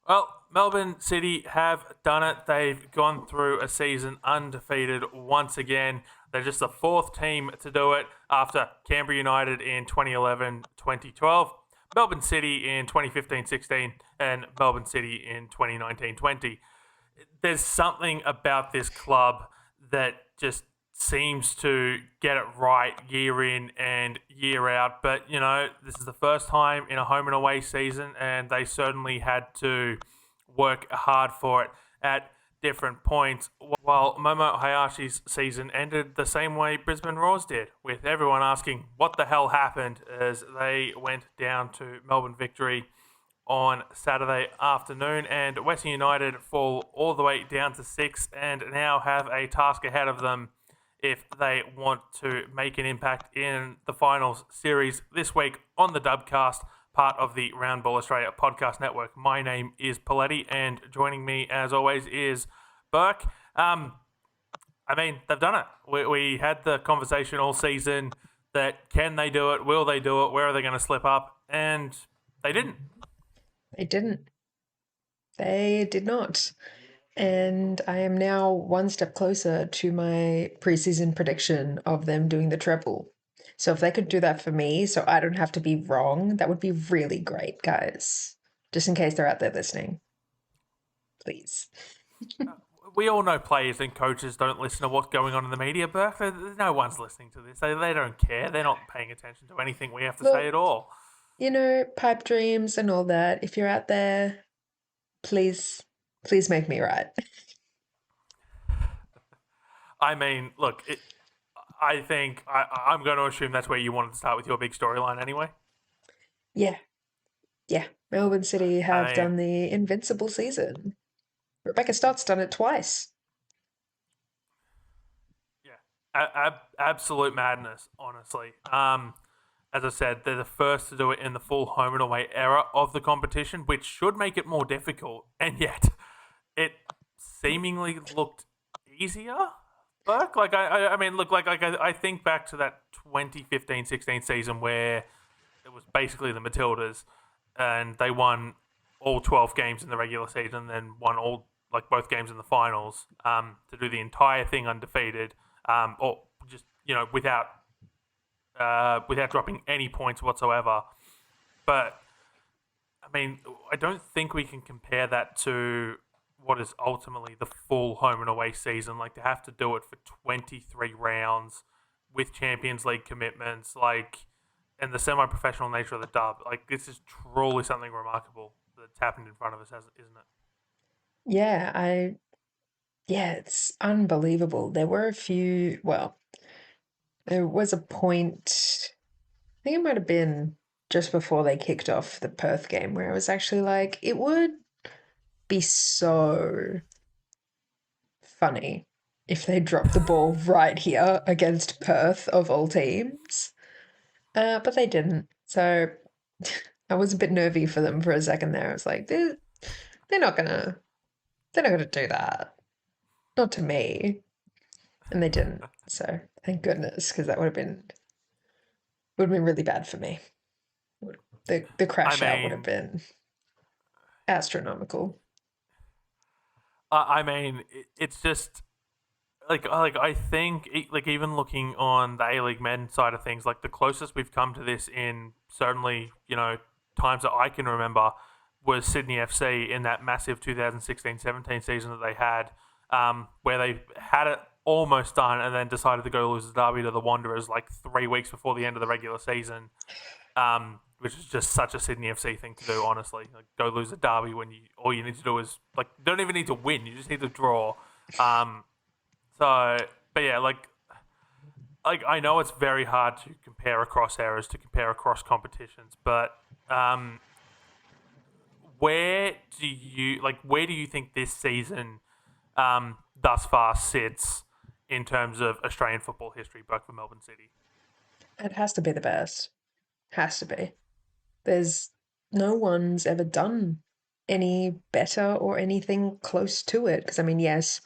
Well, Melbourne City have done it. They've gone through a season undefeated once again. They're just the fourth team to do it after Canberra United in 2011 2012, Melbourne City in 2015-16, and Melbourne City in 2019-20. There's something about this club that just seems to get it right year in and year out. But, this is the first time in a home and away season, and they certainly had to work hard for it at different points. While Momo Hayashi's season ended the same way Brisbane Roar's did, with everyone asking what the hell happened as they went down to Melbourne Victory on Saturday afternoon, and Western United fall all the way down to 6 and now have a task ahead of them if they want to make an impact in the finals series this week on the Dubcast, part of the Round Ball Australia podcast network. My name is Poletti, and joining me, as always, is Burke. They've done it. We had the conversation all season that can they do it? Will they do it? Where are they going to slip up? And they didn't. They didn't. They did not. And I am now one step closer to my preseason prediction of them doing the treble. So if they could do that for me, so I don't have to be wrong, that would be really great, guys. Just in case they're out there listening, please. We all know players and coaches don't listen to what's going on in the media, Burke. No one's listening to this. They don't care. They're not paying attention to anything we have to say at Look, all. pipe dreams and all that. If you're out there, please, please make me right. Look, I think I'm going to assume that's where you wanted to start with your big storyline anyway. Yeah, yeah. Melbourne City have I done the Invincible season. Rebecca Stott's done it twice. Yeah, absolute madness, honestly. As I said, they're the first to do it in the full home and away era of the competition, which should make it more difficult, and yet it seemingly looked easier. Burke, I think back to that 2015-16 season where it was basically the Matildas, and they won all 12 games in the regular season, and then won both games in the finals to do the entire thing undefeated, or just without dropping any points whatsoever. But I don't think we can compare that to what is ultimately the full home and away season. Like, to have to do it for 23 rounds with Champions League commitments, and the semi-professional nature of the dub. Like, this is truly something remarkable that's happened in front of us, isn't it? Yeah, it's unbelievable. There were a few, well, there was a point, I think it might have been just before they kicked off the Perth game where I was actually like, it would be so funny if they dropped the ball right here against Perth of all teams. But they didn't. So I was a bit nervy for them for a second there. I was like, they're not gonna they're not gonna do that. Not to me. And they didn't. So thank goodness, because that would have been really bad for me. The I crash out would have mean, been astronomical. it's just I think even looking on the A League men side of things, like the closest we've come to this in certainly times that I can remember was Sydney FC in that massive 2016-17 season that they had, where they had it almost done and then decided to go lose the derby to the Wanderers like 3 weeks before the end of the regular season, which is just such a Sydney FC thing to do. Honestly, like, go lose a derby when all you need to do is you don't even need to win; you just need to draw. Um, so, but yeah, I know it's very hard to compare across eras, to compare across competitions, but um, where do you think this season thus far sits in terms of Australian football history, both for Melbourne City? It has to be the best. Has to be. There's no one's ever done any better or anything close to it. Because, I mean, yes,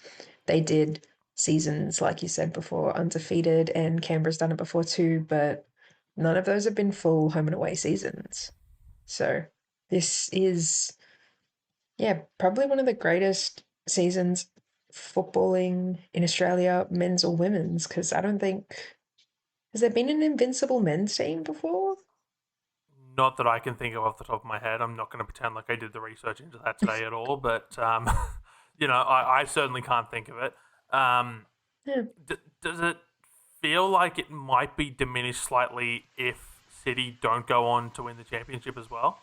they did seasons, like you said before, undefeated, and Canberra's done it before too, but none of those have been full home and away seasons. So this is Yeah, probably one of the greatest seasons footballing in Australia, men's or women's, because I don't think has there been an Invincible men's team before? Not that I can think of off the top of my head. I'm not going to pretend like I did the research into that today at all, but I certainly can't think of it. Um, Yeah. does it feel like it might be diminished slightly if City don't go on to win the championship as well?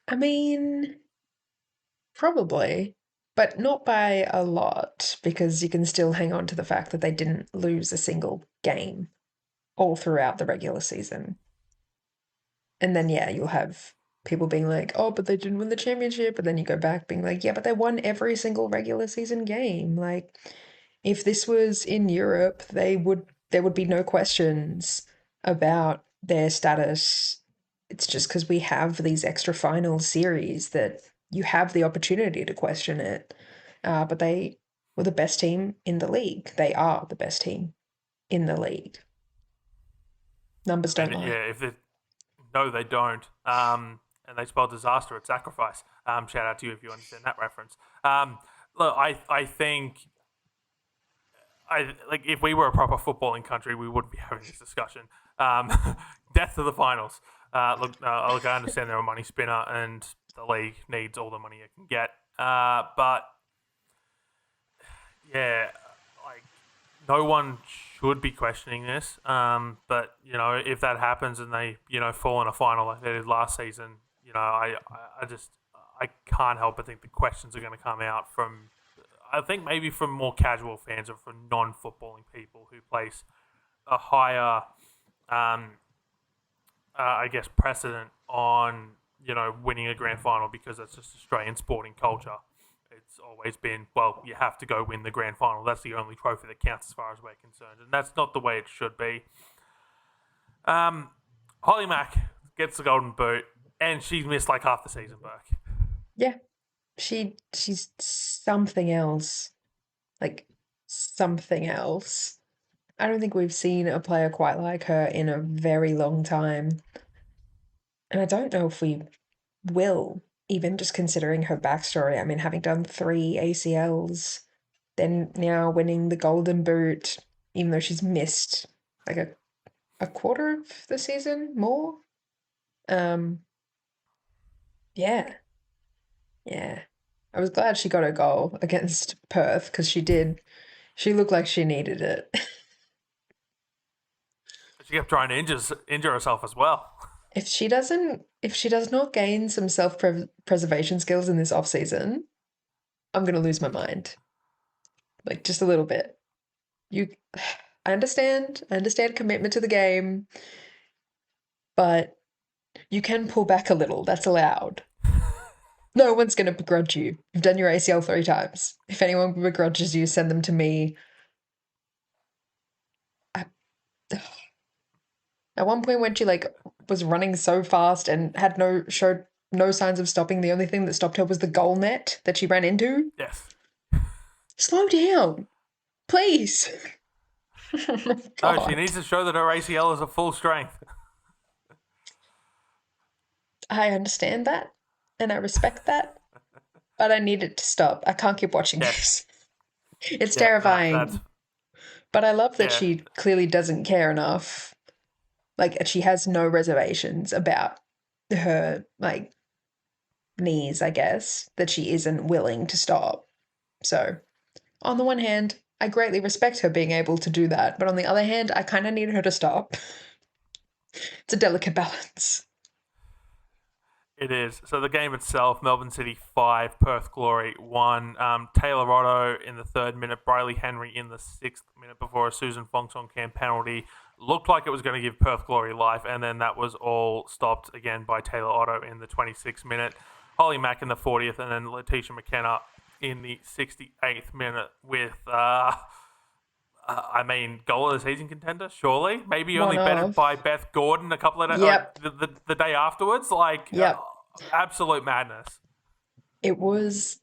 I mean, probably, but not by a lot because you can still hang on to the fact that they didn't lose a single game all throughout the regular season. And then, yeah, you'll have people being like, oh, but they didn't win the championship. And then you go back being like, yeah, but they won every single regular season game. Like, if this was in Europe, there would be no questions about their status. It's just because we have these extra final series that you have the opportunity to question it. But they were the best team in the league. They are the best team in the league. Numbers I don't mean, lie. yeah, if they no, they don't. And they spell disaster at sacrifice. Shout out to you if you understand that reference. Look, I think I like if we were a proper footballing country, we wouldn't be having this discussion. Um, Death to the finals. Look, I understand they're a money spinner, and the league needs all the money it can get. But yeah, like no one should be questioning this. But if that happens and they fall in a final like they did last season, I just I can't help but think the questions are going to come out from I think maybe from more casual fans or from non-footballing people who place a higher, um, I guess, precedent on winning a grand final because that's just Australian sporting culture. It's always been, well, you have to go win the grand final. That's the only trophy that counts as far as we're concerned, and that's not the way it should be. Um, Holly Mack gets the golden boot, and she's missed like half the season, Burke. Yeah, she's something else. Like something else. I don't think we've seen a player quite like her in a very long time. And I don't know if we will, even just considering her backstory. I mean, having done three ACLs, then now winning the Golden Boot, even though she's missed like a quarter of the season more. Um, yeah, yeah. I was glad she got a goal against Perth because she did. She looked like she needed it. She kept trying to injure herself as well. If she does not gain some self-preservation skills in this off season, I'm gonna lose my mind. Like just a little bit. You I understand commitment to the game, but you can pull back a little. That's allowed. No one's gonna begrudge you. You've done your ACL 3 times. If anyone begrudges you, send them to me. I, at one point when she like was running so fast and had showed no signs of stopping, the only thing that stopped her was the goal net that she ran into. Yes. Slow down, please. Oh my No, she God. needs to show that her ACL is at full strength. I understand that and I respect that, but I need it to stop. I can't keep watching Yes. this. It's Yeah. No, that's terrifying. But I love that yeah. she clearly doesn't care enough. Like she has no reservations about her like knees, I guess, that she isn't willing to stop. So, on the one hand, I greatly respect her being able to do that, but on the other hand, I kind of need her to stop. It's a delicate balance. It is. So the game itself, Melbourne City 5, Perth Glory 1. Taylor Otto in the 3rd minute, Briley Henry in the 6th minute before a Susan Fongsong Cam penalty. Looked like it was going to give Perth Glory life, and then that was all stopped again by Taylor Otto in the 26th minute. Holly Mack in the 40th, and then Letitia McKenna in the 68th minute with goal of the season contender, surely. Maybe only One bettered of. by Beth Gordon a couple of Yep. the day afterwards. Like, Yep. absolute madness. It was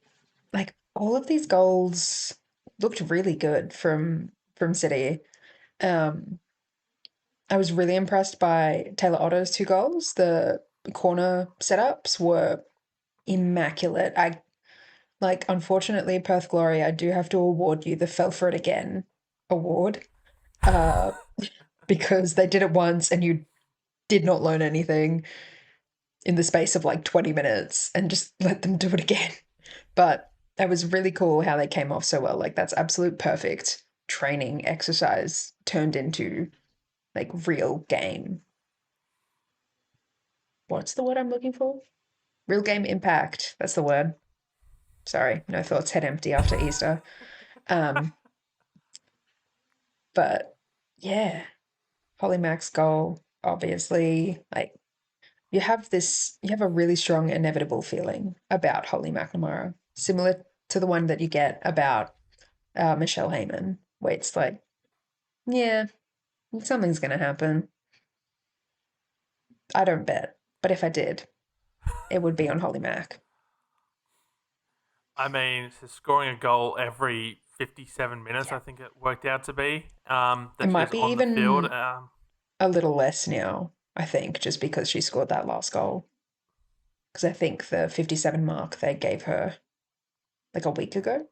like all of these goals looked really good from City. Um, I was really impressed by Taylor Otto's 2 goals. The corner setups were immaculate. Unfortunately, Perth Glory, I do have to award you the Fell for It Again award, uh, because they did it once and you did not learn anything in the space of like 20 minutes and just let them do it again. But that was really cool how they came off so well. Like, that's absolute perfect training exercise turned into like real game. What's the word I'm looking for? Real game impact. That's the word. Sorry, no thoughts, head empty after Easter. Um, but yeah, Holly Mack's goal, obviously, like you have a really strong inevitable feeling about Holly McNamara, similar to the one that you get about Michelle Heyman, where it's like, yeah, something's gonna happen. I don't bet, but if I did, it would be on Holly Mack. I mean, so scoring a goal every 57 minutes, Yeah. I think it worked out to be, It that she might was be on the field. even a little less now, I think, just because she scored that last goal. Because I think the 57 mark they gave her like a week ago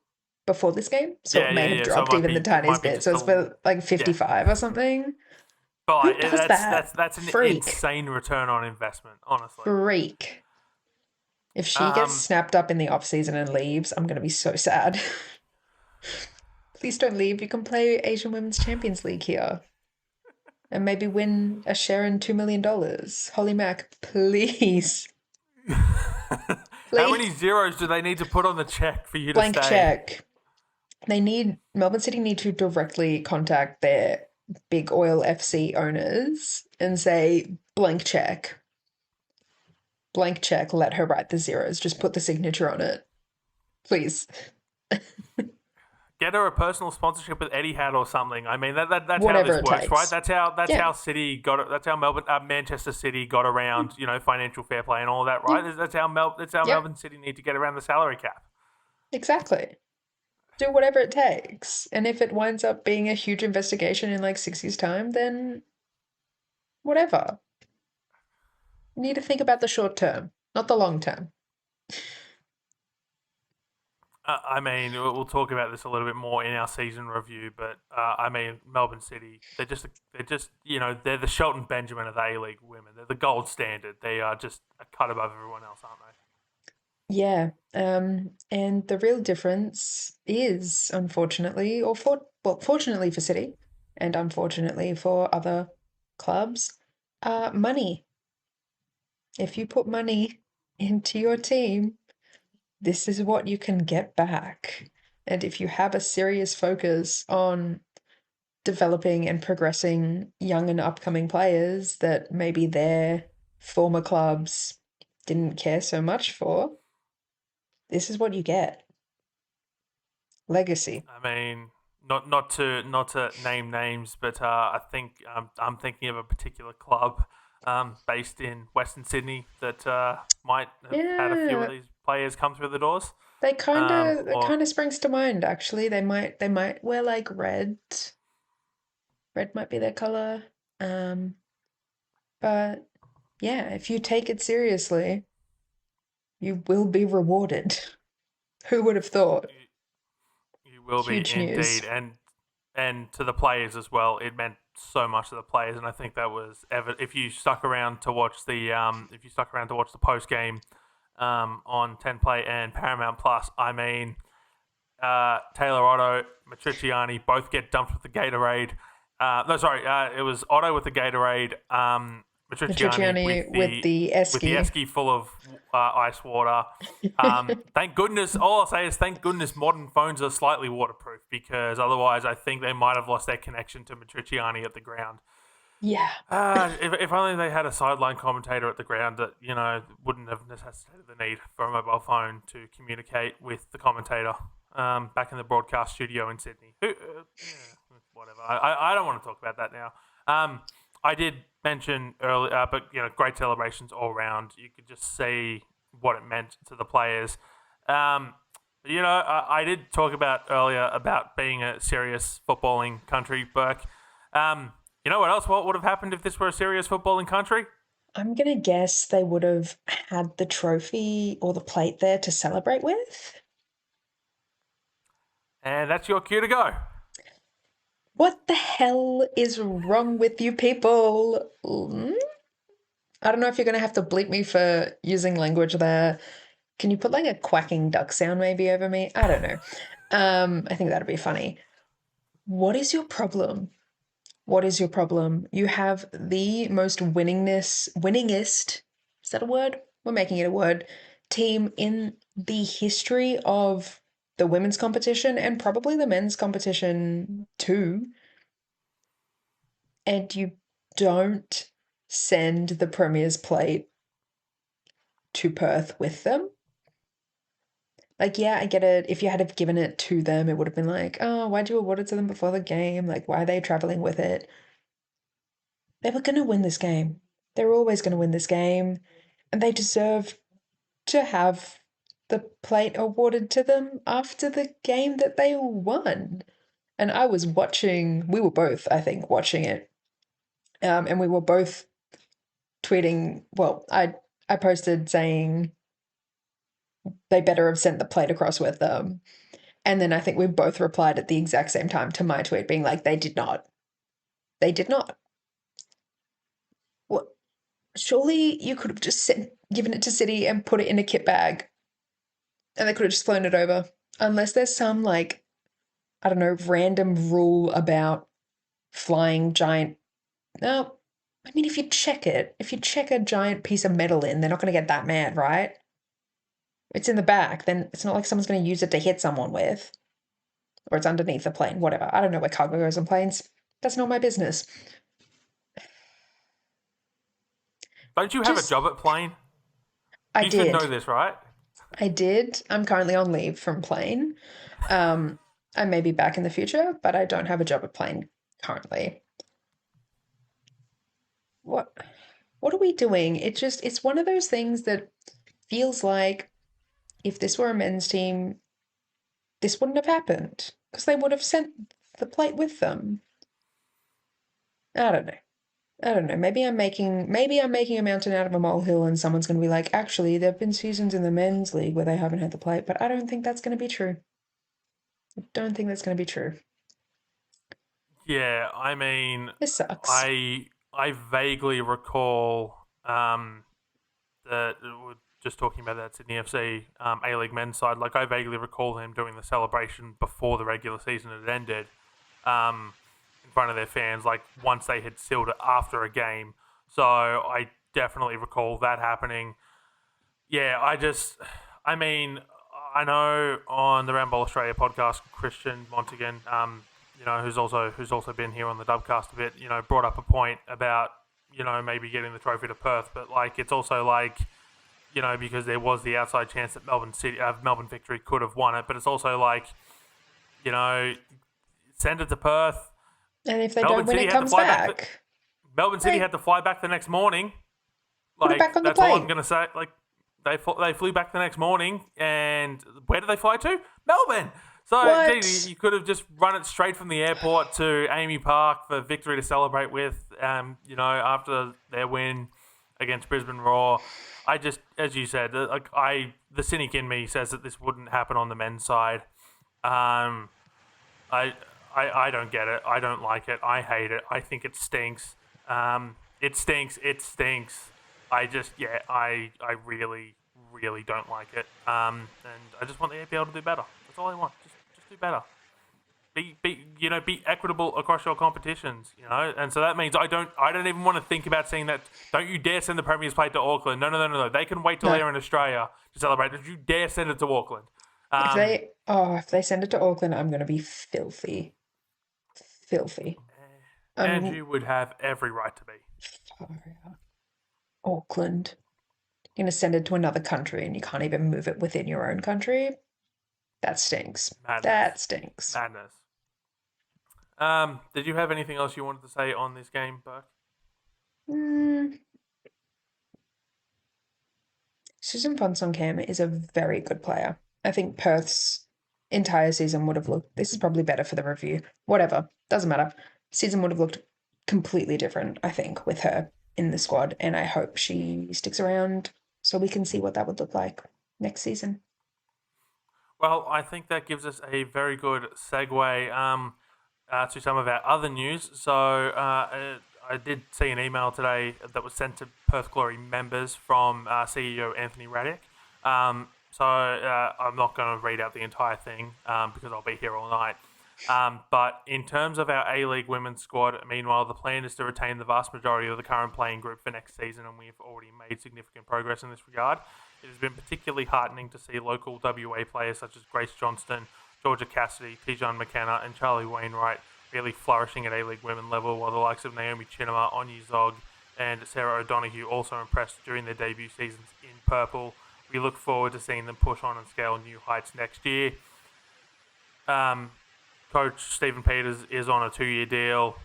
before this game. So it Yeah, yeah, may have yeah. So dropped even the it might tiniest be bit. just So a it's for like yeah. 55 or something. But Who like, does that? that's an Freak. insane return on investment, honestly. Freak. If she gets Um, snapped up in the off season and leaves, I'm going to be so sad. Please don't leave. You can play Asian Women's Champions League here and maybe win a share in $2 million. Holly Mack, please. how many Please. zeros do they need to put on the check for you to Blank stay? check. Melbourne City need to directly contact their Big Oil FC owners and say, blank check, let her write the zeros. Just put the signature on it. Please. Get her a personal sponsorship with Etihad or something. I mean, that's how Whatever this it works, right? takes. Yeah. That's how City got it. That's how Manchester City got around, financial fair play and all of that, Yeah. right? That's how Yep. Melbourne City need to get around the salary cap. Exactly. Do whatever it takes. And if it winds up being a huge investigation in like 6 years' time, then whatever. You need to think about the short term, not the long term. I mean, we'll talk about this a little bit more in our season review, but I mean, Melbourne City, they're the Shelton Benjamin of the A-League women. They're the gold standard. They are just a cut above everyone else, aren't they? Yeah. And the real difference is, unfortunately, fortunately for City and unfortunately for other clubs, money. If you put money into your team, this is what you can get back. And if you have a serious focus on developing and progressing young and upcoming players that maybe their former clubs didn't care so much for, this is what you get. Legacy. I mean, not to name names, but I think I'm thinking of a particular club based in Western Sydney that might have had a few of Yeah, these players come through the doors. that Or kind of springs to mind actually. They might wear like red. Red might be their color. Um, but yeah, if you take it seriously, you will be rewarded. Who would have thought? you will be Huge news. indeed, and to the players as well. It meant so much to the players, and I think that was ever. If you stuck around to watch the post game on 10 Play and Paramount Plus, I mean, Taylor Otto, Matriciani both get dumped with the Gatorade. No, sorry, it was Otto with the Gatorade, Matriciani Matriciani with the with the esky. esky full of ice water. Thank goodness. All I'll say is thank goodness modern phones are slightly waterproof, because otherwise I think they might have lost their connection to Matriciani at the ground. Yeah. If only they had a sideline commentator at the ground that wouldn't have necessitated the need for a mobile phone to communicate with the commentator back in the broadcast studio in Sydney. Whatever. I don't want to talk about that now. I did mention earlier, but great celebrations all around. You could just see what it meant to the players. I did talk about earlier about being a serious footballing country, Burke. You know what else? What would have happened if this were a serious footballing country? I'm gonna guess they would have had the trophy or the plate there to celebrate with. And that's your cue to go. What the hell is wrong with you people? I don't know if you're gonna have to bleep me for using language there. Can you put like a quacking duck sound maybe over me? I don't know. I think that'd be funny. What is your problem? What is your problem? You have the most winningest, is that a word? We're making it a word, team in the history of the women's competition and probably the men's competition too. And you don't send the Premier's plate to Perth with them. Like, yeah, I get it. If you had have given it to them, it would have been like, oh, why'd you award it to them before the game? Like, why are they traveling with it? They were going to win this game. They were always going to win this game. And they deserve to have the plate awarded to them after the game that they won. And I was watching, we were both, I think, watching it. And we were both tweeting, well, I posted saying they better have sent the plate across with them. And then I think we both replied at the exact same time to my tweet being like, they did not. They did not. What? Surely you could have just given it to City and put it in a kit bag and they could have just flown it over. Unless there's some, like, I don't know, random rule about flying giant. No, I mean, if you check a giant piece of metal in, they're not going to get that mad, right? It's in the back, then it's not like someone's going to use it to hit someone with, or it's underneath the plane, whatever. I don't know where cargo goes on planes. That's not my business. Don't you have a Just, job at Plane? I You should know did. this, right? I did. I'm currently on leave from plane. Um, I may be back in the future, but I don't have a job at plane currently. What what are we doing? It's one of those things that feels like if this were a men's team, this wouldn't have happened because they would have sent the plate with them. I don't know. I don't know. Maybe I'm making a mountain out of a molehill and someone's going to be like, actually, there've been seasons in the men's league where they haven't had the plate, but I don't think that's going to be true. I don't think that's going to be true. Yeah, I mean, This sucks. I vaguely recall that we're just talking about that Sydney FC A League men's side. Like I vaguely recall them doing the celebration before the regular season had ended, in front of their fans. Like once they had sealed it after a game. So I definitely recall that happening. Yeah, I mean, I know on the Ramble Australia podcast, Christian Montigan, who's also been here on the Dubcast a bit, brought up a point about maybe getting the trophy to Perth, but like it's also like because there was the outside chance that Melbourne Victory could have won it, but it's also like you know send it to Perth. And if they don't Melbourne win, City it had to comes fly back. back. Melbourne City Hey, had to fly back the next morning. put it back Like on the that's all I'm plate. gonna say. Like they flew back the next morning, and where did they fly to? Melbourne. So, geez, What? you could have just run it straight from the airport to Amy Park for Victory to celebrate with. After their win against Brisbane Roar, I just, as you said, the cynic in me says that this wouldn't happen on the men's side. Um, I, I don't get it. I don't like it. I hate it. I think it stinks. It stinks. It stinks. I really, really don't like it. And I just want the APL to do better. That's all I want. Just do better. Be equitable across your competitions. And so that means I don't even want to think about seeing that. Don't you dare send the Premier's plate to Auckland. No. They can wait till No. they're in Australia to celebrate. Don't you dare send it to Auckland. If they send it to Auckland, I'm gonna be filthy. Filthy. And I'm you would have every right to be. far out. Auckland. You're gonna send it to another country and you can't even move it within your own country. That stinks. Madness. That stinks. Madness. Did you have anything else you wanted to say on this game, Burke? Mm, Susan Ponsongham is a very good player. I think Perth's entire season would have looked. This is probably better for the review. Whatever. Doesn't matter. Season would have looked completely different, I think, with her. in the squad, and I hope she sticks around so we can see what that would look like next season. Well, I think that gives us a very good segue to some of our other news. So I did see an email today that was sent to Perth Glory members from CEO Anthony Raddick. I'm not going to read out the entire thing because I'll be here all night. But in terms of our A-League women's squad, meanwhile, the plan is to retain the vast majority of the current playing group for next season, and we've already made significant progress in this regard. It has been particularly heartening to see local WA players such as Grace Johnston, Georgia Cassidy, Tijan McKenna, and Charlie Wainwright really flourishing at A-League women level, while the likes of Naomi Chinema, Anya Zog, and Sarah O'Donoghue also impressed during their debut seasons in purple. We look forward to seeing them push on and scale new heights next year. Coach Stephen Peters is on a 2-year deal.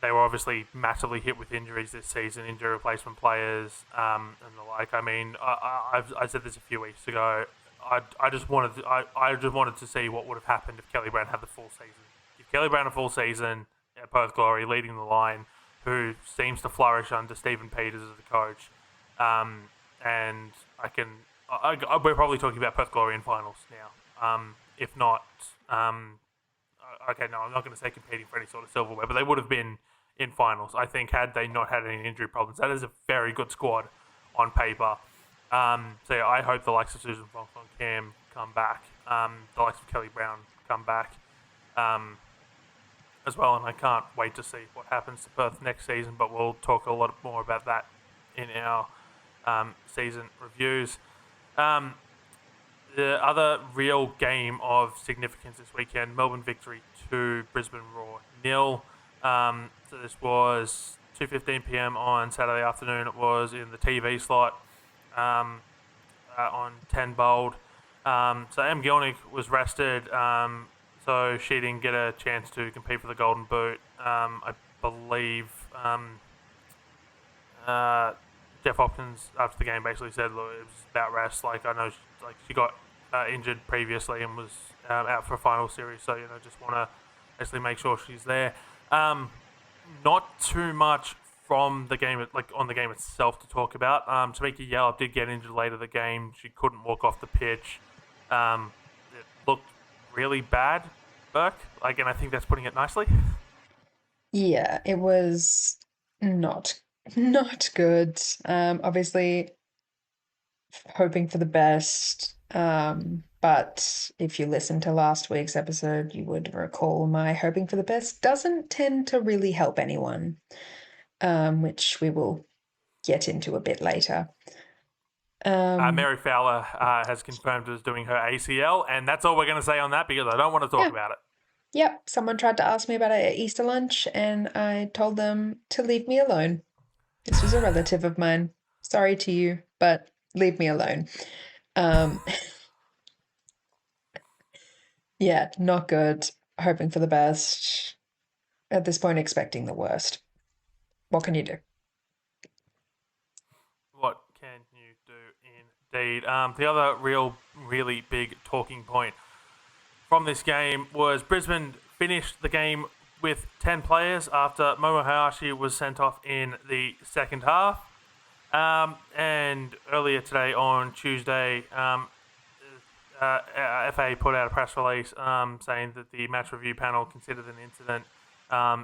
They were obviously massively hit with injuries this season, injury replacement players, and the like. I mean, I said this a few weeks ago. I just wanted to see what would have happened if Kelly Brown had the full season. If Kelly Brown a full season at Perth Glory, leading the line, who seems to flourish under Stephen Peters as the coach, and we're probably talking about Perth Glory in finals now. If not, okay, no, I'm not going to say competing for any sort of silverware, but they would have been in finals, I think, had they not had any injury problems. That is a very good squad on paper. So yeah, I hope the likes of Susan Fong Cam come back, the likes of Kelly Brown come back as well, and I can't wait to see what happens to Perth next season, but we'll talk a lot more about that in our season reviews. The other real game of significance this weekend, Melbourne victory 2, Brisbane Roar 0. So this was 2:15 p.m. on Saturday afternoon. It was in the TV slot on 10 Bold. So Em Gilnick was rested, so she didn't get a chance to compete for the Golden Boot. I believe Jeff Hopkins after the game basically said, "Look, it was about rest. Like I know, she got injured previously and was out for a final series, so just want to basically make sure she's there." Not too much from the game, on the game itself to talk about. Tamika Yallop did get injured later in the game. She couldn't walk off the pitch. It looked really bad, Burke. And I think that's putting it nicely. Yeah, it was not good. Obviously hoping for the best. But if you listened to last week's episode, you would recall my hoping for the best doesn't tend to really help anyone, which we will get into a bit later. Mary Fowler has confirmed as doing her ACL, and that's all we're going to say on that because I don't want to talk about it. Yep, someone tried to ask me about it at Easter lunch, and I told them to leave me alone. This was a relative of mine. Sorry to you, but leave me alone. Yeah, not good. Hoping for the best. At this point, expecting the worst. What can you do? What can you do indeed? The other really big talking point from this game was Brisbane finished the game with 10 players after Momo Hayashi was sent off in the second half. And earlier today on Tuesday, FA put out a press release saying that the match review panel considered an incident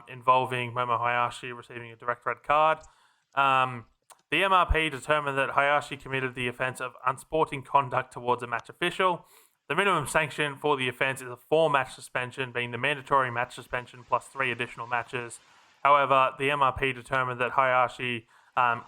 involving Momo Hayashi receiving a direct red card. The MRP determined that Hayashi committed the offence of unsporting conduct towards a match official. The minimum sanction for the offence is a 4-match suspension, being the mandatory match suspension plus 3 additional matches. However, the MRP determined that Hayashi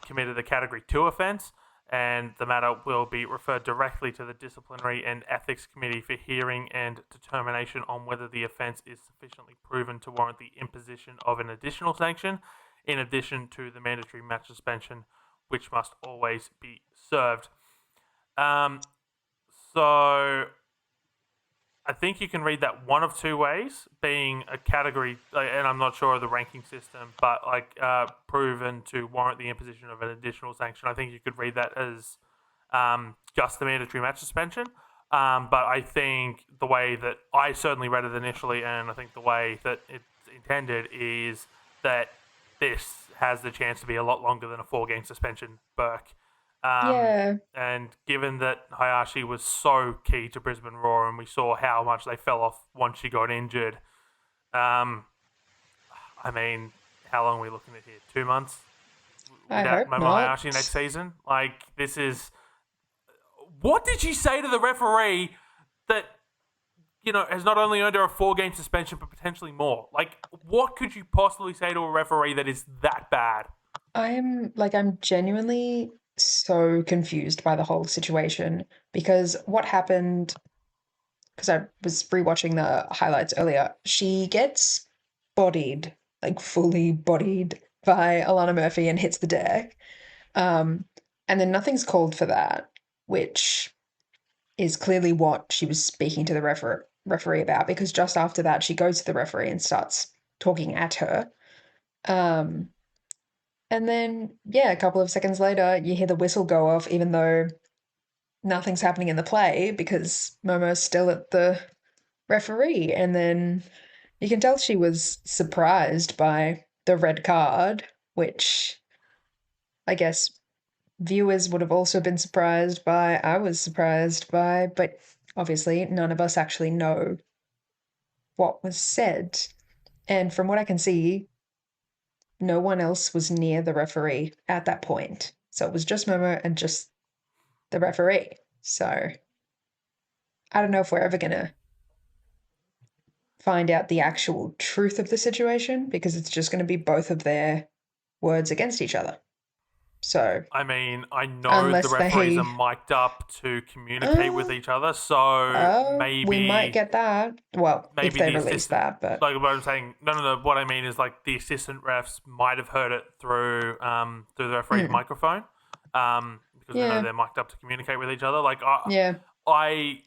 committed a Category 2 offence, and the matter will be referred directly to the Disciplinary and Ethics Committee for hearing and determination on whether the offence is sufficiently proven to warrant the imposition of an additional sanction, in addition to the mandatory match suspension, which must always be served. So I think you can read that one of two ways, being a category, and I'm not sure of the ranking system, but proven to warrant the imposition of an additional sanction. I think you could read that as just the mandatory match suspension. But I think the way that I certainly read it initially, and I think the way that it's intended is that this has the chance to be a lot longer than a 4-game suspension, Burke. Yeah. And given that Hayashi was so key to Brisbane Roar, and we saw how much they fell off once she got injured, um, I mean, how long are we looking at here? 2 months I without hope Momo not. Hayashi next season? Like, this is. What did she say to the referee that, has not only earned her a 4-game suspension, but potentially more? Like, what could you possibly say to a referee that is that bad? I'm genuinely so confused by the whole situation because what happened, because I was rewatching the highlights earlier, she gets bodied, like fully bodied by Alana Murphy and hits the deck. Um, and then nothing's called for that, which is clearly what she was speaking to the referee about, because just after that, she goes to the referee and starts talking at her. Um, and then, yeah, a couple of seconds later, you hear the whistle go off, even though nothing's happening in the play because Momo's still at the referee. And then you can tell she was surprised by the red card, which I guess viewers would have also been surprised by. I was surprised by, but obviously none of us actually know what was said. And from what I can see, no one else was near the referee at that point. So it was just Momo and just the referee. So I don't know if we're ever going to find out the actual truth of the situation because it's just going to be both of their words against each other. So I mean, I know the unless referees are they, mic'd up to communicate with uh, each other, so we might maybe get that. Well, if maybe they the release assistant, that, but like what I'm saying, no. What I mean is like the assistant refs might have heard it through the referee's mm, microphone, because we know yeah, they're mic'd up to communicate with each other. Like yeah, I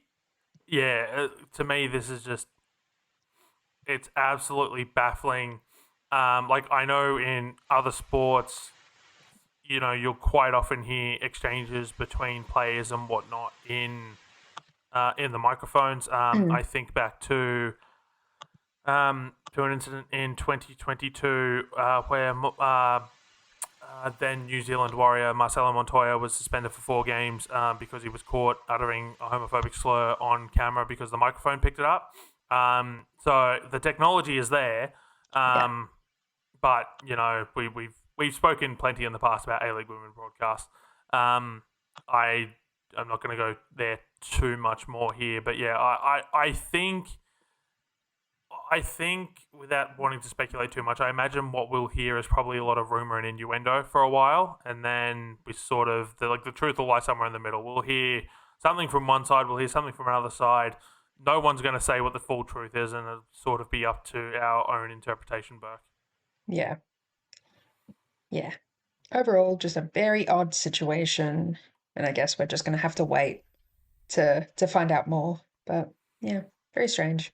yeah, to me this is just it's absolutely baffling. Like I know in other sports, you'll quite often hear exchanges between players and whatnot in the microphones. mm, I think back to an incident in 2022 where then New Zealand warrior Marcelo Montoya was suspended for 4 games because he was caught uttering a homophobic slur on camera because the microphone picked it up. So the technology is there, yeah, um, but we've spoken plenty in the past about A-League Women broadcast. I I'm not going to go there too much more here, but yeah, I think without wanting to speculate too much, I imagine what we'll hear is probably a lot of rumor and innuendo for a while, and then we sort of the truth will lie somewhere in the middle. We'll hear something from one side, we'll hear something from another side. No one's going to say what the full truth is, and it'll sort of be up to our own interpretation, Burke. yeah, yeah. Overall, just a very odd situation, and I guess we're just going to have to wait to find out more. But yeah, very strange.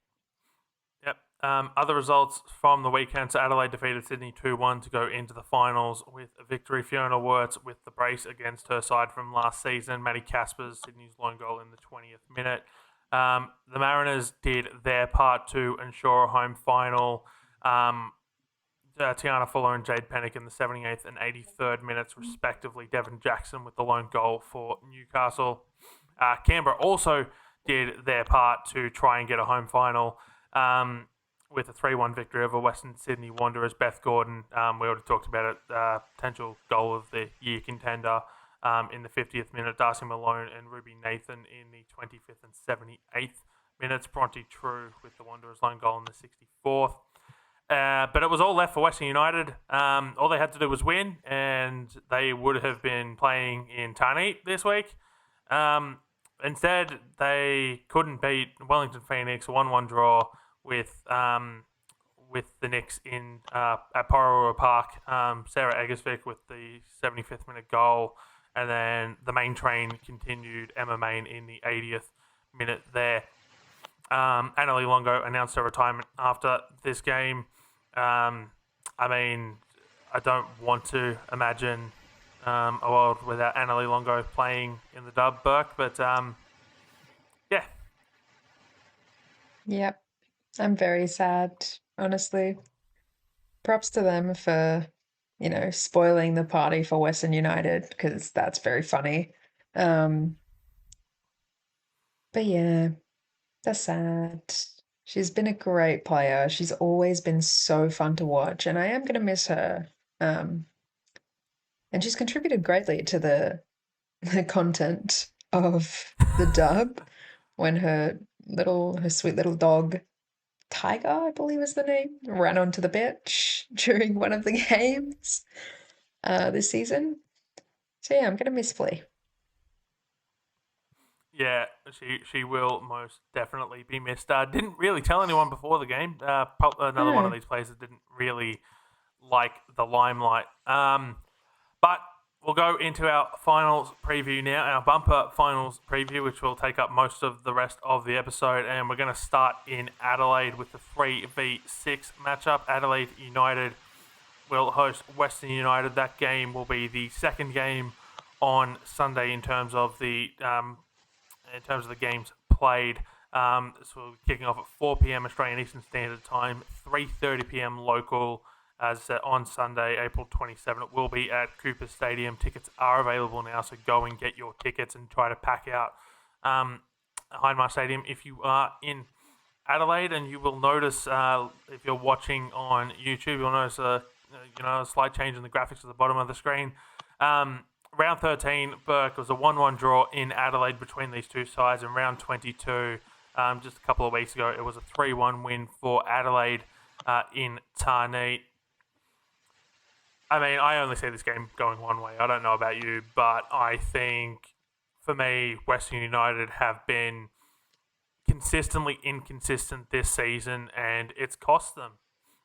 Yep. Other results from the weekend. So Adelaide defeated Sydney 2-1 to go into the finals with a victory. Fiona Wirtz with the brace against her side from last season. Maddie Caspers, Sydney's lone goal in the 20th minute. The Mariners did their part to ensure a home final. Tiana Fuller and Jade Pennick in the 78th and 83rd minutes, respectively. Devon Jackson with the lone goal for Newcastle. Canberra also did their part to try and get a home final with a 3-1 victory over Western Sydney Wanderers. Beth Gordon, we already talked about it, potential goal of the year contender in the 50th minute. Darcy Malone and Ruby Nathan in the 25th and 78th minutes. Bronte True with the Wanderers' lone goal in the 64th. But it was all left for Western United. All they had to do was win, and they would have been playing in Tarneet this week. Instead, they couldn't beat Wellington Phoenix, a 1-1 draw with the Knicks at Porora Park. Sarah Eggersvik with the 75th minute goal, and then the main train continued. Emma Main in the 80th minute there. Annalie Longo announced her retirement after this game. I mean, I don't want to imagine a world without Annalie Longo playing in the dub, Burke, but yeah. Yep, I'm very sad, honestly. Props to them for spoiling the party for Western United because that's very funny. Um, but yeah, that's sad. She's been a great player. She's always been so fun to watch, and I am going to miss her. Um, and she's contributed greatly to the content of the dub when her sweet little dog, Tiger, I believe is the name, ran onto the pitch during one of the games this season. So yeah, I'm going to miss Flea. Yeah, she will most definitely be missed. Didn't really tell anyone before the game. Another one of Oh, these players that didn't really like the limelight. But we'll go into our finals preview now, our bumper finals preview, which will take up most of the rest of the episode. And we're going to start in Adelaide with the 3v6 matchup. Adelaide United will host Western United. That game will be the second game on Sunday in terms of the games played. So we'll be kicking off at 4 p.m. Australian Eastern Standard Time, 3:30 p.m. local. As on Sunday, April 27, it will be at Cooper Stadium. Tickets are available now, so go and get your tickets and try to pack out Hindmarsh Stadium if you are in Adelaide. And you will notice if you're watching on YouTube, you'll notice a slight change in the graphics at the bottom of the screen. Round 13, Burke was a 1-1 draw in Adelaide between these two sides, and round 22, just a couple of weeks ago, it was a 3-1 win for Adelaide in Tarneit. I mean, I only see this game going one way. I don't know about you, but I think, for me, Western United have been consistently inconsistent this season, and it's cost them.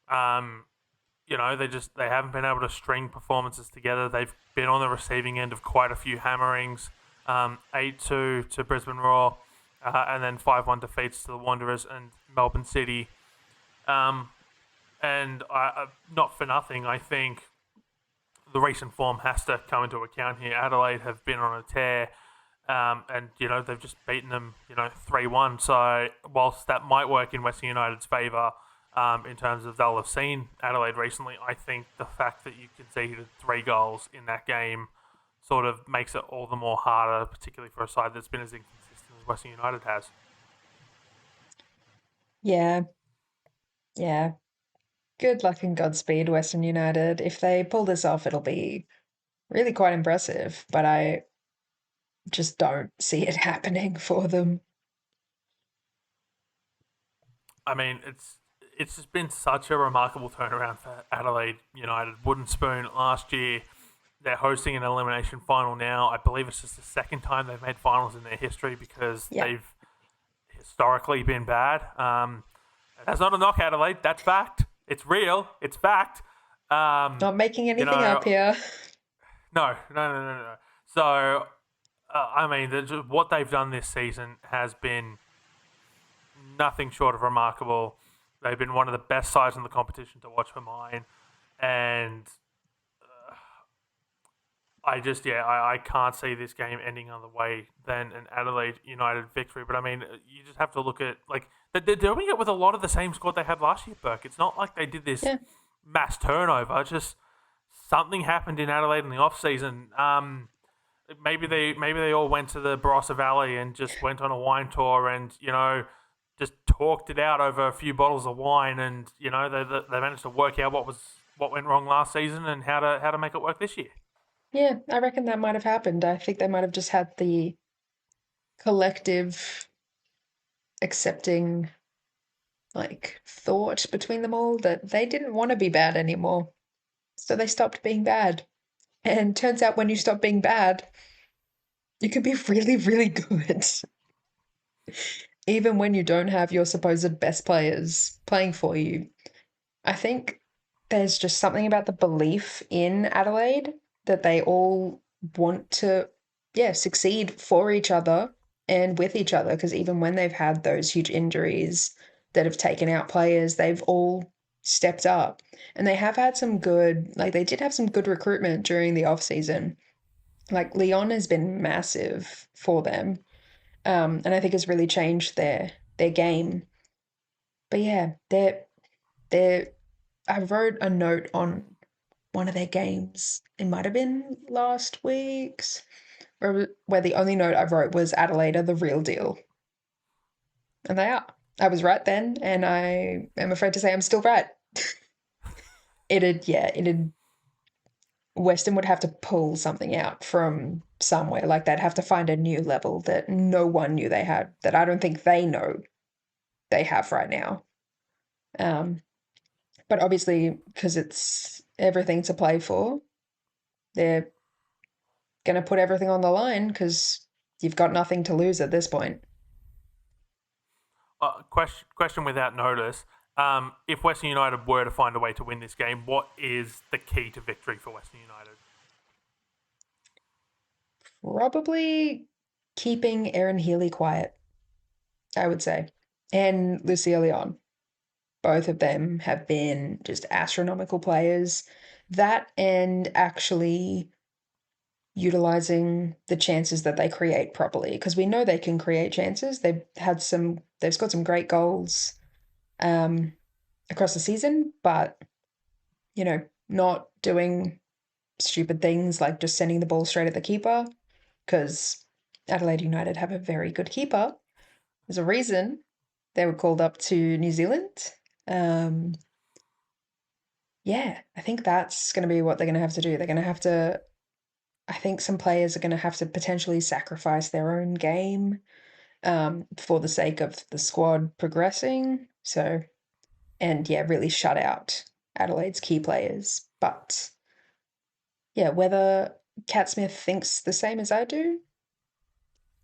They haven't been able to string performances together. They've been on the receiving end of quite a few hammerings. 8-2 to Brisbane Roar, and then 5-1 defeats to the Wanderers and Melbourne City. Not for nothing, I think the recent form has to come into account here. Adelaide have been on a tear, and they've just beaten them 3-1. So whilst that might work in Western United's favour, in terms of they'll have seen Adelaide recently, I think the fact that you conceded 3 goals in that game sort of makes it all the more harder, particularly for a side that's been as inconsistent as Western United has. yeah, yeah. Good luck and Godspeed, Western United. If they pull this off, it'll be really quite impressive, but I just don't see it happening for them. I mean, it's just been such a remarkable turnaround for Adelaide United. Wooden Spoon last year, they're hosting an elimination final now. I believe it's just the second time they've made finals in their history because Yeah, they've historically been bad. That's not a knock, Adelaide. That's fact. It's real. It's fact. Um, not making you anything up know, here. no. So, I mean, what they've done this season has been nothing short of remarkable. They've been one of the best sides in the competition to watch for mine, and I can't see this game ending other way than an Adelaide United victory. But I mean, you just have to look at they're doing it with a lot of the same squad they had last year, Burke. It's not like they did this Yeah, mass turnover. Just something happened in Adelaide in the off season. Maybe they all went to the Barossa Valley and just went on a wine tour and just talked it out over a few bottles of wine, and they managed to work out what went wrong last season and how to make it work this year. yeah, I reckon that might have happened. I think they might have just had the collective accepting thought between them all that they didn't want to be bad anymore. So they stopped being bad. And turns out when you stop being bad, you can be really, really good. Even when you don't have your supposed best players playing for you. I think there's just something about the belief in Adelaide that they all want to, yeah, succeed for each other and with each other. Because even when they've had those huge injuries that have taken out players, they've all stepped up. And they have had some good, they did have some good recruitment during the off season. Like Leon has been massive for them, and I think has really changed their game. But yeah, they're I wrote a note on one of their games. It might have been last week's, where the only note I wrote was Adelaide are the real deal. And they are. I was right then, and I am afraid to say I'm still right. It'd Western would have to pull something out from somewhere. Like they'd have to find a new level that no one knew they had, that I don't think they know they have right now. Um, but obviously, because it's everything to play for, they're going to put everything on the line because you've got nothing to lose at this point. Question without notice. If Western United were to find a way to win this game, what is the key to victory for Western United? Probably keeping Erin Healy quiet, I would say, and Lucia Leon. Both of them have been just astronomical players. That and actually utilizing the chances that they create properly, because we know they can create chances. They've scored some great goals um, across the season, but not doing stupid things like just sending the ball straight at the keeper, because Adelaide United have a very good keeper. There's a reason they were called up to New Zealand. Um, yeah, I think that's going to be what they're going to have to do. They're going to have to, I think some players are going to have to potentially sacrifice their own game for the sake of the squad progressing. So, and yeah, really shut out Adelaide's key players. But yeah, whether Cat Smith thinks the same as I do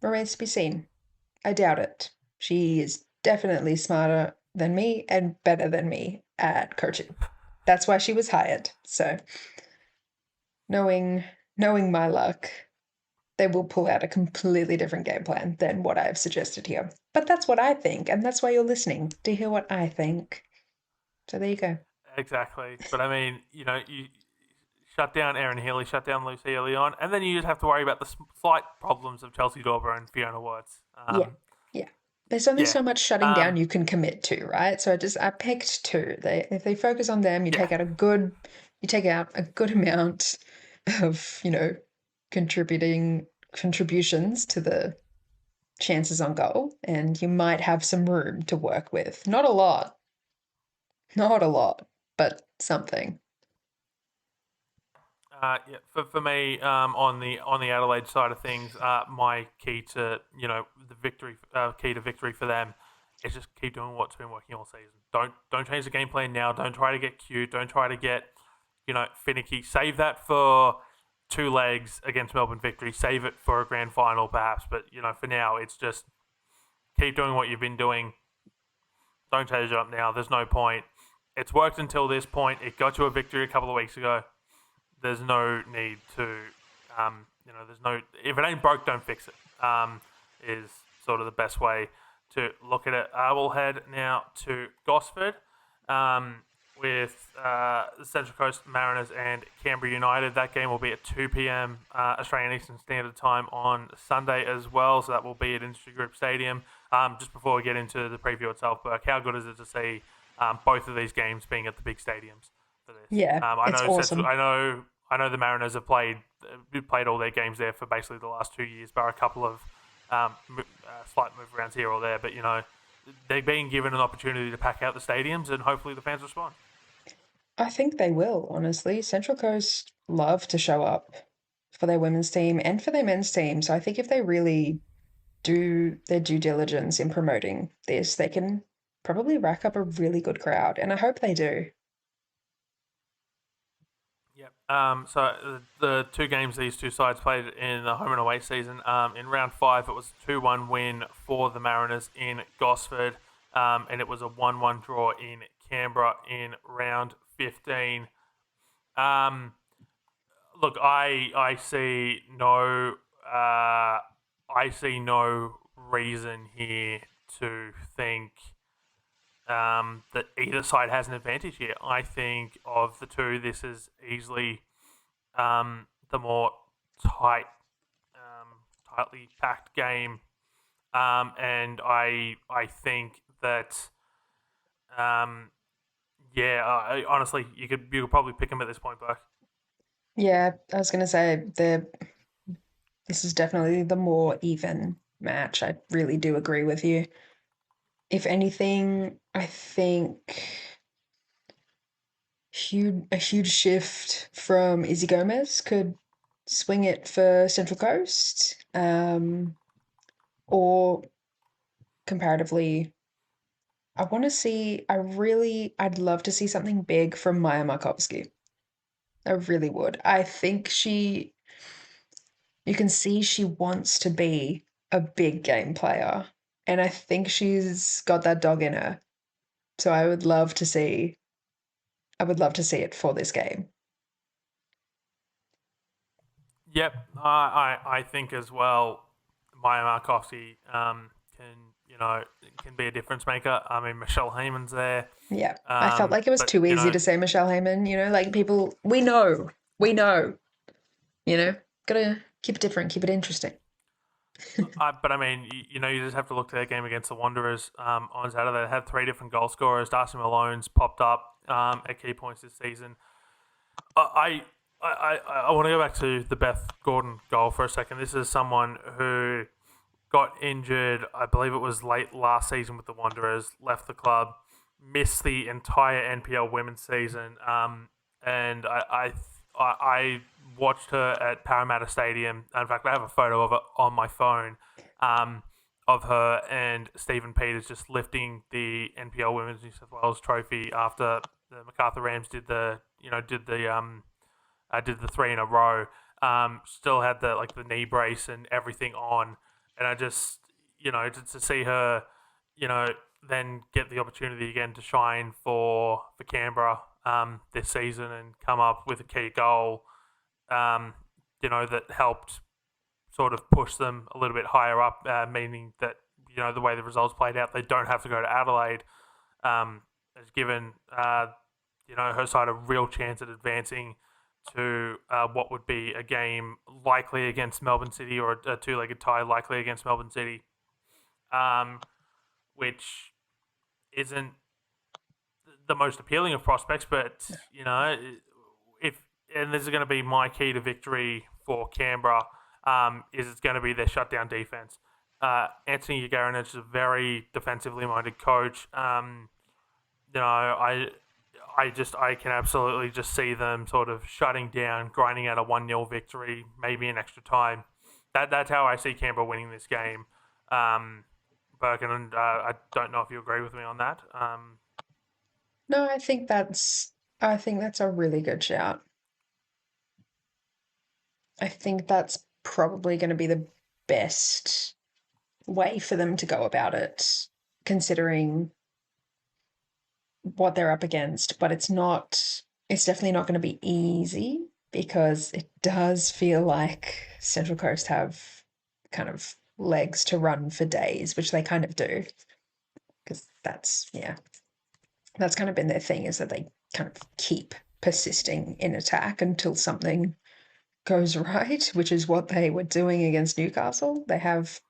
remains to be seen. I doubt it. She is definitely smarter than me and better than me at coaching. That's why she was hired. So, knowing my luck, they will pull out a completely different game plan than what I've suggested here. But that's what I think, and that's why you're listening to hear what I think. So there you go. Exactly. But I mean, you shut down Aaron Healy, shut down Lucia Leon, and then you just have to worry about the slight problems of Chelsea Dorber and Fiona Worts. Yeah, yeah. There's only Yeah. so much shutting down you can commit to, right? So I picked two. If they focus on them, Yeah. you take out a good amount of contributions to the chances on goal, and you might have some room to work with. Not a lot, but something. Yeah, for me, on the Adelaide side of things, my key to the victory, key to victory for them is just keep doing what's been working all season. Don't change the game plan now. Don't try to get cute. Don't try to get finicky. Save that for two legs against Melbourne Victory. Save it for a grand final, perhaps. But for now, it's just keep doing what you've been doing. Don't change it up now. There's no point. It's worked until this point. It got you a victory a couple of weeks ago. There's no need to, there's no, if it ain't broke, don't fix it, is sort of the best way to look at it. We'll head now to Gosford with the Central Coast Mariners and Canberra United. That game will be at 2 p.m. Australian Eastern Standard Time on Sunday as well, so that will be at Industry Group Stadium. Just before we get into the preview itself, Burke, how good is it to see both of these games being at the big stadiums for this? Yeah, it's awesome. I know the Mariners have played all their games there for basically the last 2 years, bar a couple of slight move arounds here or there. But they're being given an opportunity to pack out the stadiums, and hopefully the fans respond. I think they will, honestly. Central Coast love to show up for their women's team and for their men's team. So I think if they really do their due diligence in promoting this, they can probably rack up a really good crowd. And I hope they do. Yep. So the two games these two sides played in the home and away season. In round 5, it was a 2-1 win for the Mariners in Gosford, and it was a 1-1 draw in Canberra in round 15. Look, I see no reason here to think that either side has an advantage here. I think of the two, this is easily the more tightly packed game, and I think that honestly, you could probably pick them at this point, Burke. Yeah, I was gonna say this is definitely the more even match. I really do agree with you. If anything, I think a huge shift from Izzy Gomez could swing it for Central Coast, or comparatively, I'd love to see something big from Maya Markovsky. I really would. You can see she wants to be a big game player, and I think she's got that dog in her. So I would love to see it for this game. Yep, I think as well. Maya Markovsky can can be a difference maker. I mean, Michelle Heyman's there, Yeah. I felt like it was but too easy to say Michelle Heyman, like people we know, you know, gotta keep it different, keep it interesting. but I mean, you just have to look to their game against the Wanderers on Saturday. They had three different goal scorers. Darcy Malone's popped up at key points this season. I want to go back to the Beth Gordon goal for a second. This is someone who got injured. I believe it was late last season with the Wanderers. Left the club, missed the entire NPL women's season. And I watched her at Parramatta Stadium. In fact, I have a photo of it on my phone. Of her and Stephen Peters just lifting the NPL Women's New South Wales trophy after the Macarthur Rams did the three in a row. Still had the knee brace and everything on, and I just to see her, then get the opportunity again to shine for Canberra this season and come up with a key goal, that helped sort of push them a little bit higher up, meaning that the way the results played out, they don't have to go to Adelaide. Has given her side a real chance at advancing to what would be a game likely against Melbourne City, or a two-legged tie likely against Melbourne City, which isn't the most appealing of prospects. But if and this is going to be my key to victory for Canberra, is it's going to be their shutdown defense. Anthony Yagarinich is a very defensively minded coach. I can absolutely just see them sort of shutting down, grinding out a 1-0 victory, maybe in extra time. That's how I see Canberra winning this game. Burke, and I don't know if you agree with me on that. No, I think that's a really good shout. I think that's probably going to be the best way for them to go about it, considering what they're up against. But it's definitely not going to be easy because it does feel like Central Coast have kind of legs to run for days, which they kind of do. Because that's kind of been their thing, is that they kind of keep persisting in attack until something goes right, which is what they were doing against Newcastle. They have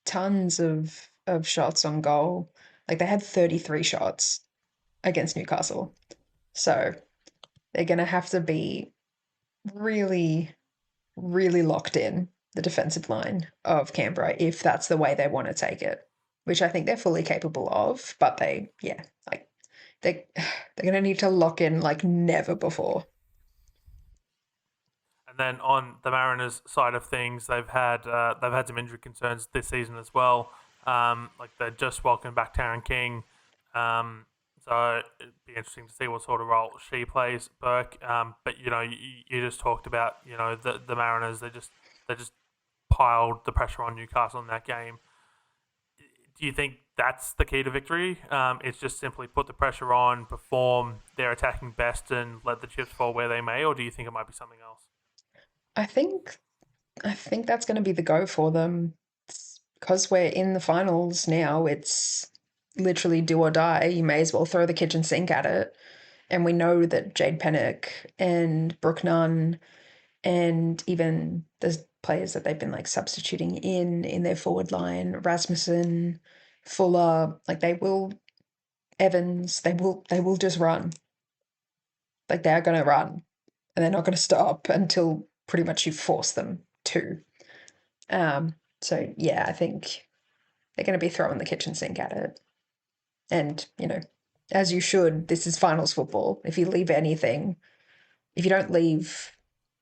tons of shots on goal. Like they had 33 shots against Newcastle. So they're going to have to be really, really locked in, the defensive line of Canberra, if that's the way they want to take it, which I think they're fully capable of. But they they're going to need to lock in like never before. And then on the Mariners side of things, they've had some injury concerns this season as well. Like they just welcomed back Taryn King, so it'd be interesting to see what sort of role she plays, Burke. But you just talked about the Mariners. They just piled the pressure on Newcastle in that game. Do you think that's the key to victory? It's just simply put the pressure on, perform their attacking best, and let the chips fall where they may, or do you think it might be something else? I think I think that's going to be the go for them. Because we're in the finals now, it's literally do or die. You may as well throw the kitchen sink at it. And we know that Jade Pennock and Brooke Nunn and even the players that they've been like substituting in their forward line, Rasmussen, Fuller, like they will Evans, they will just run. Like they are gonna run. and they're not going to stop until pretty much you force them to. So yeah, I think they're going to be throwing the kitchen sink at it. And, as you should, this is finals football. If you don't leave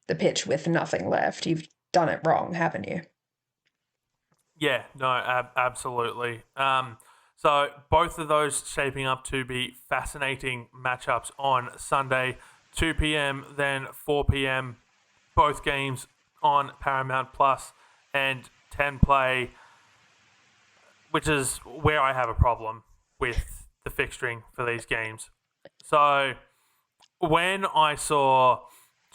the pitch with nothing left, you've done it wrong, haven't you? Yeah, no, absolutely. So both of those shaping up to be fascinating matchups on Sunday, 2 p.m., then 4 p.m., both games on Paramount Plus and 10 play, which is where I have a problem with the fixturing for these games. So when I saw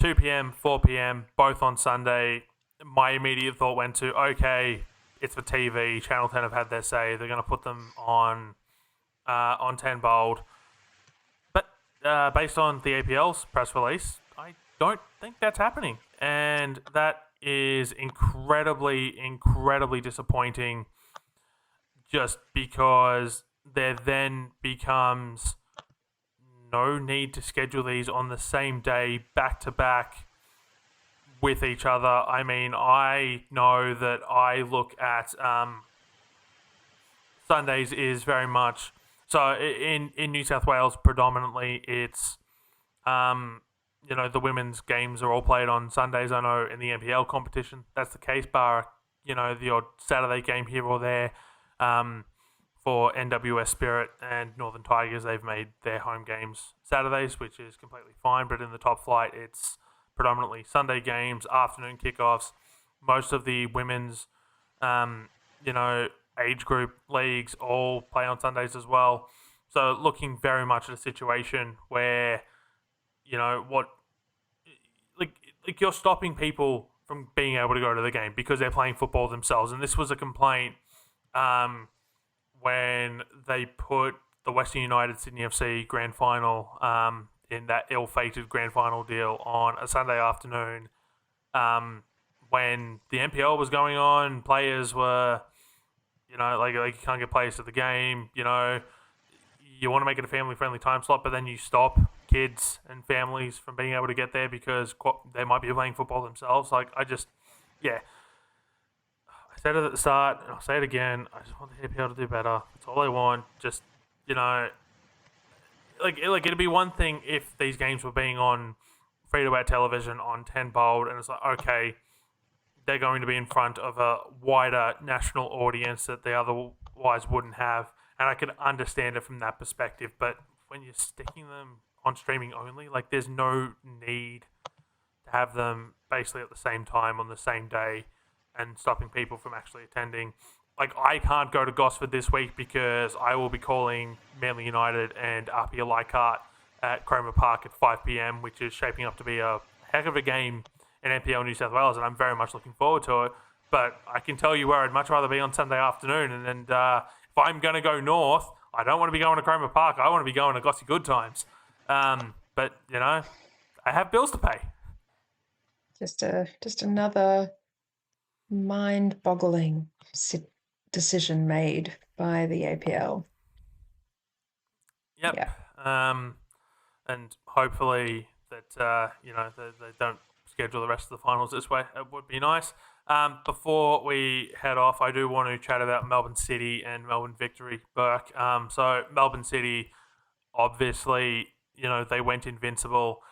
2 p.m., 4 p.m., both on Sunday, my immediate thought went to, okay, it's for TV. Channel 10 have had their say. They're going to put them on 10 bold. But based on the APL's press release, I don't think that's happening. And that is incredibly, incredibly disappointing, just because there then becomes no need to schedule these on the same day, back to back, with each other. I mean, I know that I look at Sundays is very much so in New South Wales predominantly it's the women's games are all played on Sundays. I know in the NPL competition that's the case, bar the odd Saturday game here or there. For NWS Spirit and Northern Tigers, they've made their home games Saturdays, which is completely fine. But in the top flight, it's predominantly Sunday games, afternoon kickoffs. Most of the women's, age group leagues all play on Sundays as well. So looking very much at a situation where, like you're stopping people from being able to go to the game because they're playing football themselves. And this was a complaint when they put the Western United Sydney FC grand final in that ill-fated grand final deal on a Sunday afternoon when the NPL was going on. Players were, you can't get players to the game. You want to make it a family-friendly time slot, but then you stop kids and families from being able to get there because they might be playing football themselves. I said it at the start, and I'll say it again. I just want the APL to do better. That's all I want. Just, it'd be one thing if these games were being on free-to-air television on 10 bold, and it's like, okay, they're going to be in front of a wider national audience that they otherwise wouldn't have, and I can understand it from that perspective. But when you're sticking them on streaming only, there's no need to have them basically at the same time on the same day and stopping people from actually attending. I can't go to Gosford this week because I will be calling Manly United and RPA Leichhardt at Cromer Park at 5 p.m, which is shaping up to be a heck of a game in NPL New South Wales, and I'm very much looking forward to it. But I can tell you where I'd much rather be on Sunday afternoon. And if I'm going to go north, I don't want to be going to Cromer Park. I want to be going to Gossy Good Times. But, I have bills to pay. Just another mind-boggling decision made by the APL. Yep. Yeah. And hopefully that they don't schedule the rest of the finals this way. It would be nice. Before we head off, I do want to chat about Melbourne City and Melbourne Victory, Burke. So Melbourne City, obviously, they went invincible.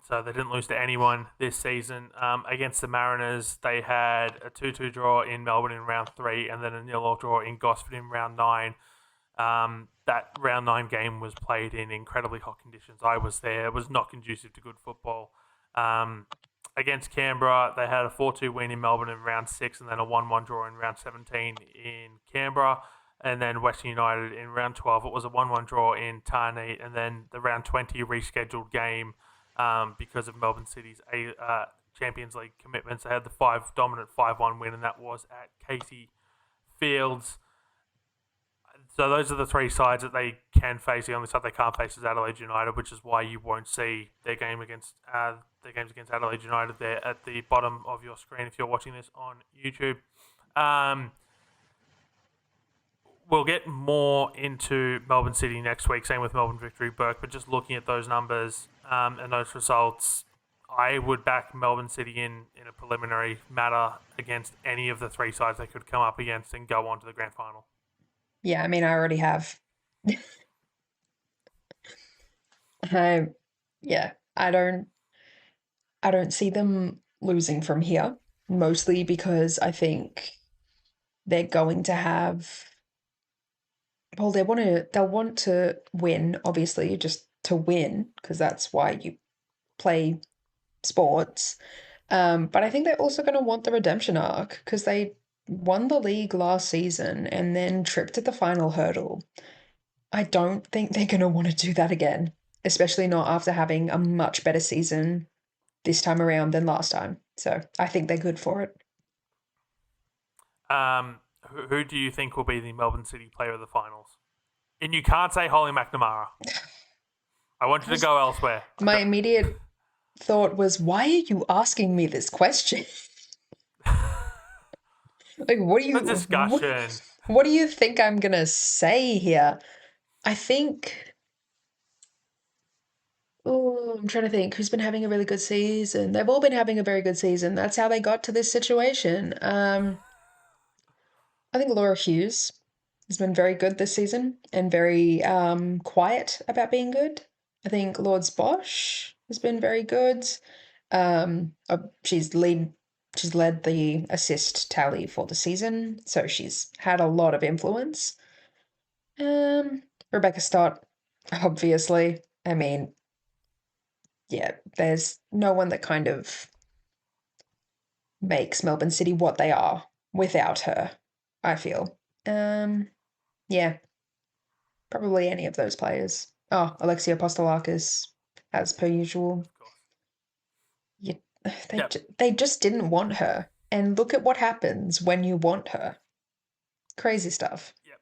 So they didn't lose to anyone this season. Against the Mariners, they had a 2-2 draw in Melbourne in round 3 and then a 0-0 draw in Gosford in round 9. That round 9 game was played in incredibly hot conditions. I was there. It was not conducive to good football. Against Canberra, they had a 4-2 win in Melbourne in round 6 and then a 1-1 draw in round 17 in Canberra. And then Western United in round 12, it was a 1-1 draw in Tarneit. And then the round 20 rescheduled game because of Melbourne City's Champions League commitments. They had the dominant 5-1 win, and that was at Casey Fields. So those are the three sides that they can face. The only side they can't face is Adelaide United, which is why you won't see their games against Adelaide United there at the bottom of your screen if you're watching this on YouTube. We'll get more into Melbourne City next week, same with Melbourne Victory, Burke, but just looking at those numbers, and those results, I would back Melbourne City in a preliminary matter against any of the three sides they could come up against and go on to the grand final. Yeah, I mean, I already have. I, yeah, I don't see them losing from here, mostly because I think they're going to have, well, they'll want to win, obviously, just to win, because that's why you play sports. But I think they're also going to want the redemption arc because they won the league last season and then tripped at the final hurdle. I don't think they're going to want to do that again, especially not after having a much better season this time around than last time. So I think they're good for it. Who do you think will be the Melbourne City player of the finals? And you can't say Holly McNamara. I want you to go elsewhere. My immediate thought was, why are you asking me this question? Like, The discussion. what do you think I'm gonna say here? I think. Oh, I'm trying to think who's been having a really good season. They've all been having a very good season. That's how they got to this situation. I think Laura Hughes has been very good this season and very quiet about being good. I think Lords Bosch has been very good. She's led the assist tally for the season, so she's had a lot of influence. Rebecca Stott, obviously. I mean, yeah, there's no one that kind of makes Melbourne City what they are without her, I feel. Yeah, probably any of those players. Oh, Alexia Apostolakis, as per usual. Of course. You, Yep. they just didn't want her. And look at what happens when you want her. Crazy stuff. Yep.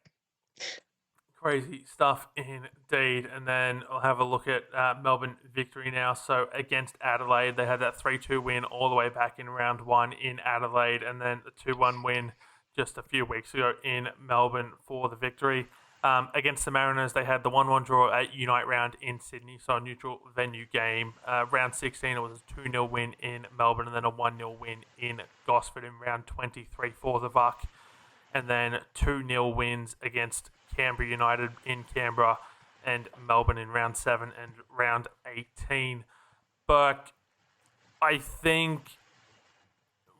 Crazy stuff indeed. And then I'll have a look at Melbourne victory now. So against Adelaide, they had that 3-2 win all the way back in round one in Adelaide, and then the 2-1 win just a few weeks ago in Melbourne for the victory. Against the Mariners, they had the 1-1 draw at Unite Round in Sydney, so a neutral venue game. Round 16, it was a 2-0 win in Melbourne, and then a 1-0 win in Gosford in round 23 for the Vuck. And then 2-0 wins against Canberra United in Canberra and Melbourne in round 7 and round 18. But I think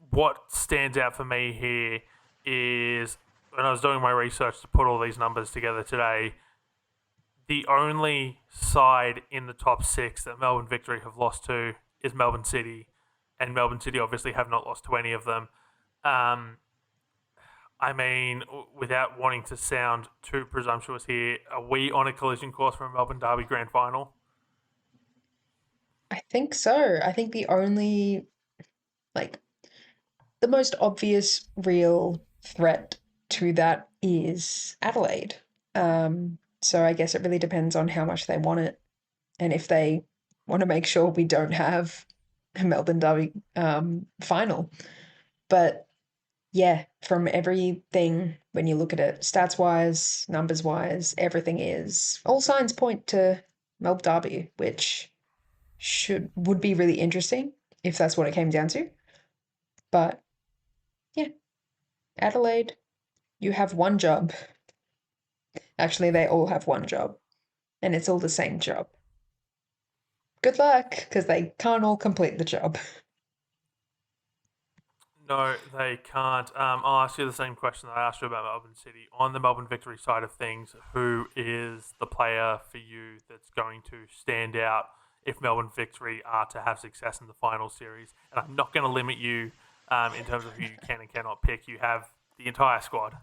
what stands out for me here is when I was doing my research to put all these numbers together today, the only side in the top 6 that Melbourne Victory have lost to is Melbourne City, and Melbourne City obviously have not lost to any of them. I mean, without wanting to sound too presumptuous here, are we on a collision course for a Melbourne Derby Grand Final? I think so. I think like, the most obvious real threat to that is Adelaide. So I guess it really depends on how much they want it and if they want to make sure we don't have a Melbourne Derby final. But yeah, from everything, when you look at it, stats wise, numbers wise, everything is all signs point to Melbourne Derby, which would be really interesting if that's what it came down to. But yeah, Adelaide, you have one job. Actually, they all have one job, and it's all the same job. Good luck, because they can't all complete the job. No, they can't. I'll ask you the same question that I asked you about Melbourne City. On the Melbourne Victory side of things, who is the player for you that's going to stand out if Melbourne Victory are to have success in the final series? And I'm not going to limit you in terms of who you can and cannot pick. You have the entire squad.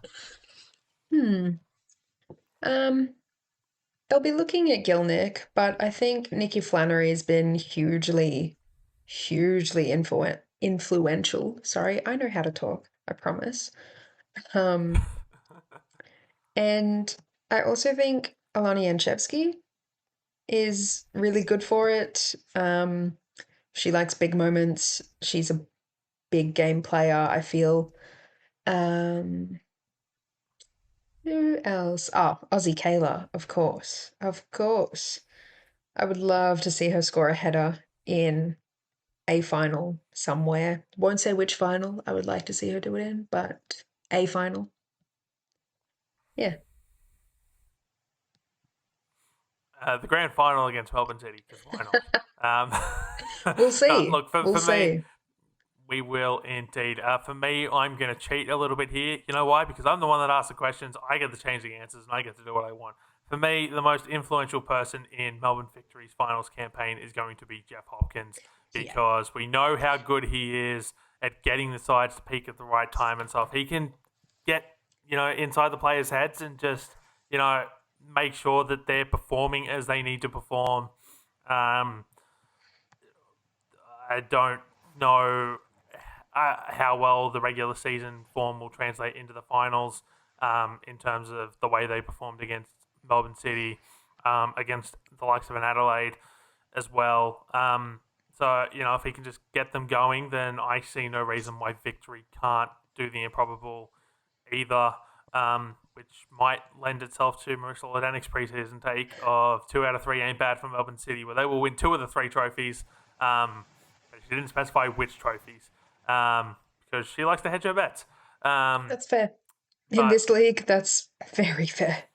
Hmm. Um, they'll be looking at Gilnick, but I think Nikki Flannery has been hugely influential. Sorry, I know how to talk, I promise. Um, and I also think Alana Yanchevsky is really good for it. She likes big moments. She's a big game player, I feel. Um, who else? Oh, Aussie Kayla, of course. Of course. I would love to see her score a header in a final somewhere. Won't say which final I would like to see her do it in, but a final. Yeah. The grand final against Melbourne City, because why not? We'll see. Look, We'll for me, see. we will indeed. For me, I'm going to cheat a little bit here. You know why? Because I'm the one that asks the questions. I get to change the answers, and I get to do what I want. For me, the most influential person in Melbourne Victory's finals campaign is going to be Jeff Hopkins, Yeah. because we know how good he is at getting the sides to peak at the right time and stuff. He can get, inside the players' heads and just, make sure that they're performing as they need to perform. Um, I don't know how well the regular season form will translate into the finals, in terms of the way they performed against Melbourne City, against the likes of an Adelaide as well. So, if he can just get them going, then I see no reason why Victory can't do the improbable either, which might lend itself to Marissa Lodanic's preseason take of 2 out of 3 ain't bad for Melbourne City, where they will win 2 of the 3 trophies. But she didn't specify which trophies, because she likes to hedge her bets. That's fair. In But this league, that's very fair.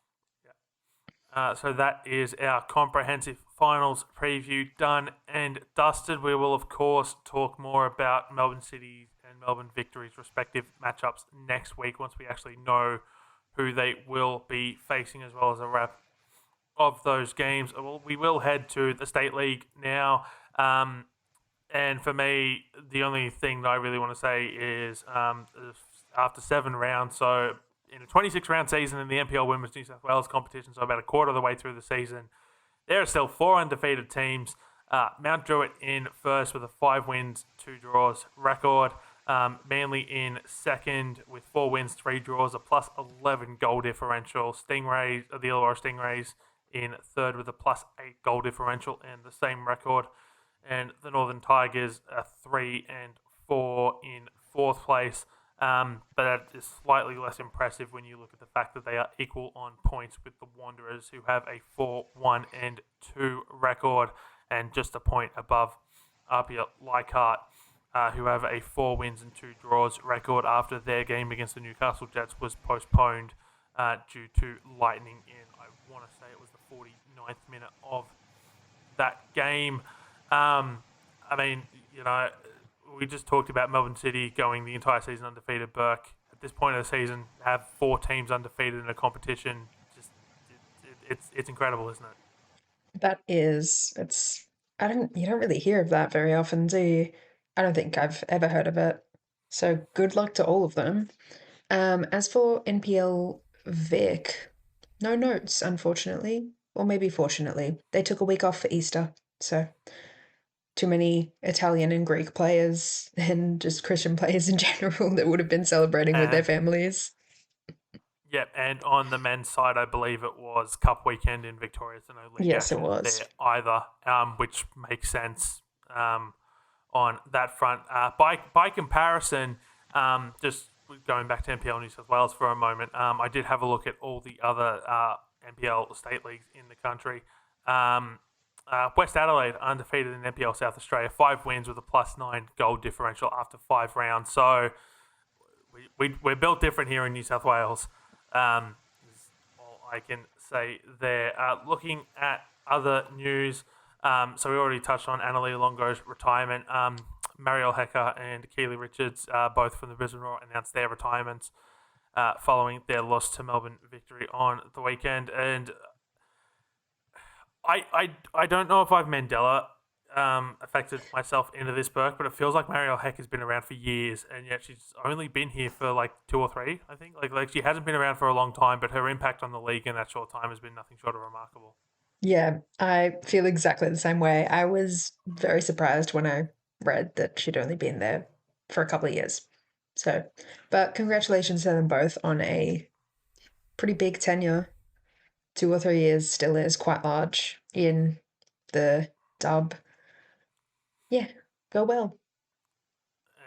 So that is our comprehensive finals preview done and dusted. We will, of course, talk more about Melbourne City and Melbourne Victory's respective matchups next week once we actually know who they will be facing, as well as a wrap of those games. Well, we will head to the State League now. And for me, the only thing that I really want to say is, after 7 rounds, so in a 26-round season in the NPL Women's New South Wales competition, so about a quarter of the way through the season, there are still 4 undefeated teams. Mount Druitt in first with a 5 wins, 2 draws record. Manly in second with 4 wins, 3 draws, a plus 11 goal differential. Stingrays, the Illawarra Stingrays, in third with a plus 8 goal differential and the same record. And the Northern Tigers are 3 and 4 in fourth place. But that is slightly less impressive when you look at the fact that they are equal on points with the Wanderers, who have a 4-1 and 2 record, and just a point above Apia Leichhardt, who have a 4 wins and 2 draws record after their game against the Newcastle Jets was postponed due to lightning in, I want to say it was the 49th minute of that game. I mean, we just talked about Melbourne City going the entire season undefeated. Burke, at this point of the season, have 4 teams undefeated in a competition. Just it's incredible, isn't it? That is, it's, you don't really hear of that very often, do you? I don't think I've ever heard of it. So good luck to all of them. As for NPL Vic, no notes, unfortunately. Or maybe fortunately. They took a week off for Easter, so too many Italian and Greek players and just Christian players in general that would have been celebrating with their And families. yep, and on the men's side, I believe it was Cup weekend in Victoria, so no league Yes, it action was. there either, which makes sense on that front. By comparison, just going back to NPL New South Wales for a moment, I did have a look at all the other NPL state leagues in the country. West Adelaide undefeated in NPL South Australia, 5 wins with a +9 goal differential after 5 rounds. So we're built different here in New South Wales. Is all I can say there. Looking at other news, so we already touched on Annalie Longo's retirement. Marielle Hecker and Keely Richards, both from the Brisbane Roar, announced their retirements following their loss to Melbourne Victory on the weekend. And I don't know if I've Mandela affected myself into this, Burke, but it feels like Marielle Heck has been around for years, and yet she's only been here for like 2 or 3, I think. Like she hasn't been around for a long time, but her impact on the league in that short time has been nothing short of remarkable. Yeah, I feel exactly the same way. I was very surprised when I read that she'd only been there for a couple of years. So, but congratulations to them both on a pretty big tenure. 2 or 3 years still is quite large in the dub. Yeah, go well.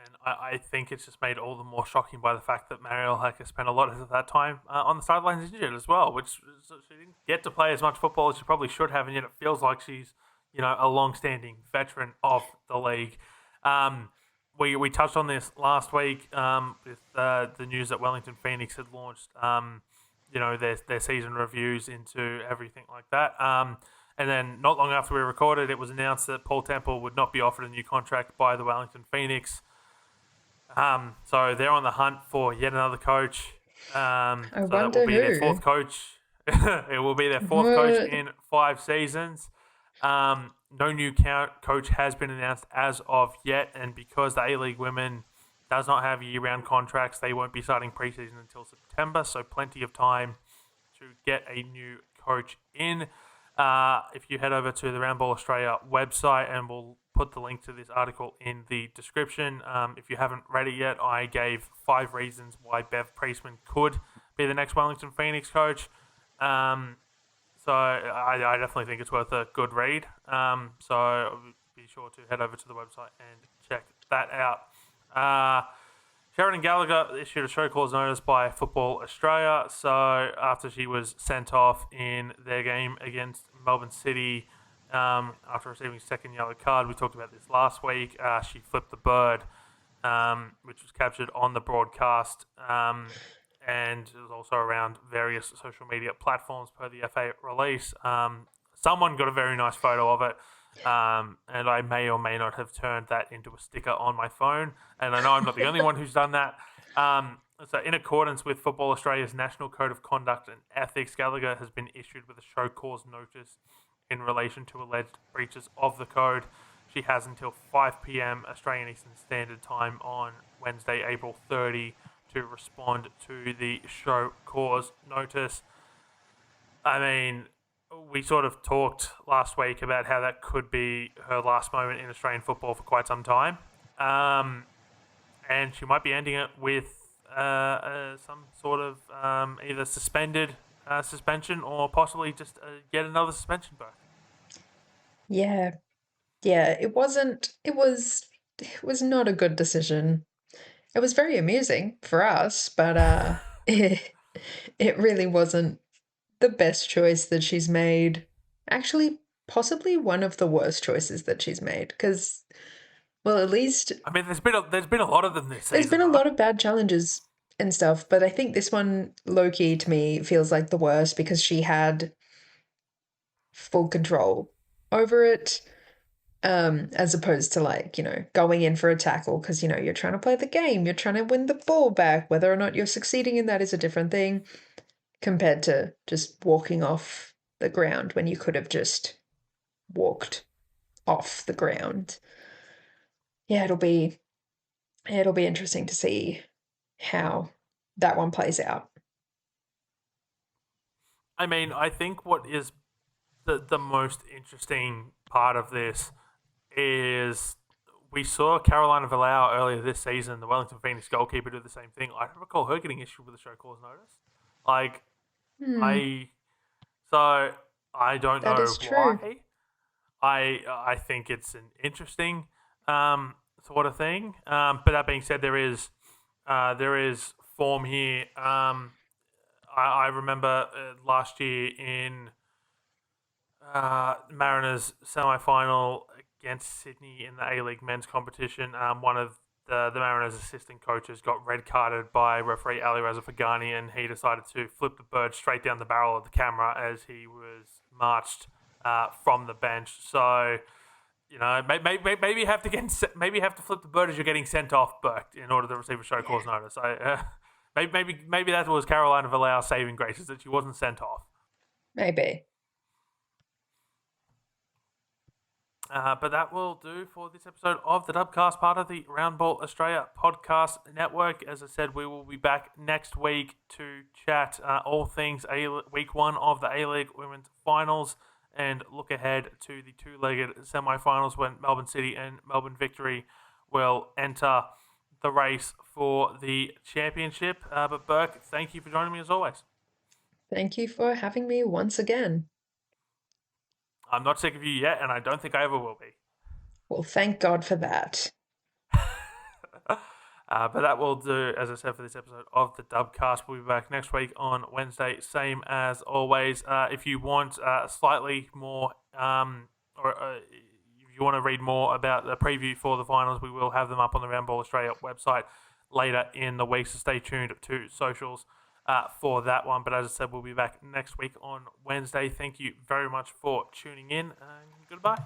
And I think it's just made all the more shocking by the fact that Marielle Hacker spent a lot of that time on the sidelines injured as well, which so she didn't get to play as much football as she probably should have, and yet it feels like she's a long-standing veteran of the league. We touched on this last week with the news that Wellington Phoenix had launched their season reviews into everything like that. And then not long after we recorded, it was announced that Paul Temple would not be offered a new contract by the Wellington Phoenix. So they're on the hunt for yet another coach. I So that will wonder be their who. fourth coach. It will be their fourth coach What? in 5 seasons. No new coach has been announced as of yet, and because the A-League women does not have year-round contracts, they won't be starting preseason until September, so plenty of time to get a new coach in. If you head over to the Roundball Australia website, and we'll put the link to this article in the description. If you haven't read it yet, I gave 5 reasons why Bev Priestman could be the next Wellington Phoenix coach. So I definitely think it's worth a good read. So be sure to head over to the website and check that out. Sheridan Gallagher issued a show cause notice by Football Australia. So after she was sent off in their game against Melbourne City after receiving a second yellow card, we talked about this last week, she flipped the bird, which was captured on the broadcast. And it was also around various social media platforms per the FA release. Someone got a very nice photo of it. And I may or may not have turned that into a sticker on my phone. And I know I'm not the only one who's done that. So in accordance with Football Australia's National Code of Conduct and Ethics, Gallagher has been issued with a show cause notice in relation to alleged breaches of the code. She has until 5 p.m. Australian Eastern Standard Time on Wednesday, April 30, to respond to the show cause notice. I mean, we sort of talked last week about how that could be her last moment in Australian football for quite some time. And she might be ending it with some sort of either suspension or possibly just yet another suspension back. Yeah. Yeah, it wasn't it was not a good decision. It was very amusing for us, but it really wasn't the best choice that she's made. Actually, possibly one of the worst choices that she's made because, well, at least I mean, there's been a lot of them this there's season, been a right? lot of bad challenges and stuff, but I think this one, low-key, to me, feels like the worst because she had full control over it. As opposed to like, going in for a tackle because, you're trying to play the game, you're trying to win the ball back. Whether or not you're succeeding in that is a different thing compared to just walking off the ground when you could have just walked off the ground. Yeah, it'll be interesting to see how that one plays out. I mean, I think what is the most interesting part of this is we saw Carolina Villau earlier this season, the Wellington Phoenix goalkeeper, do the same thing. I don't recall her getting issued with a show cause notice. Like, Hmm, I so I don't that know is true. why. I think it's an interesting sort of thing. But that being said, there is form here. I remember last year in Mariners semi-final against Sydney in the A-League men's competition. One of the Mariners assistant coaches got red carded by referee Ali Raza Fagani, and he decided to flip the bird straight down the barrel of the camera as he was marched from the bench. So maybe you have to flip the bird as you're getting sent off, Burke, in order to receive a show cause notice. Maybe that was Carolina Vilau's saving grace, is that she wasn't sent off. Maybe. But that will do for this episode of the Dubcast, part of the Roundball Australia podcast network. As I said, we will be back next week to chat all things week 1 of the A-League Women's Finals and look ahead to the 2-legged semi-finals when Melbourne City and Melbourne Victory will enter the race for the championship. But Burke, thank you for joining me as always. Thank you for having me once again. I'm not sick of you yet, and I don't think I ever will be. Well, thank God for that. But that will do, as I said, for this episode of the Dubcast. We'll be back next week on Wednesday, same as always. If you want slightly more, if you want to read more about the preview for the finals, we will have them up on the Roundball Australia website later in the week, so stay tuned to socials for that one. But as I said, we'll be back next week on Wednesday. Thank you very much for tuning in, and goodbye.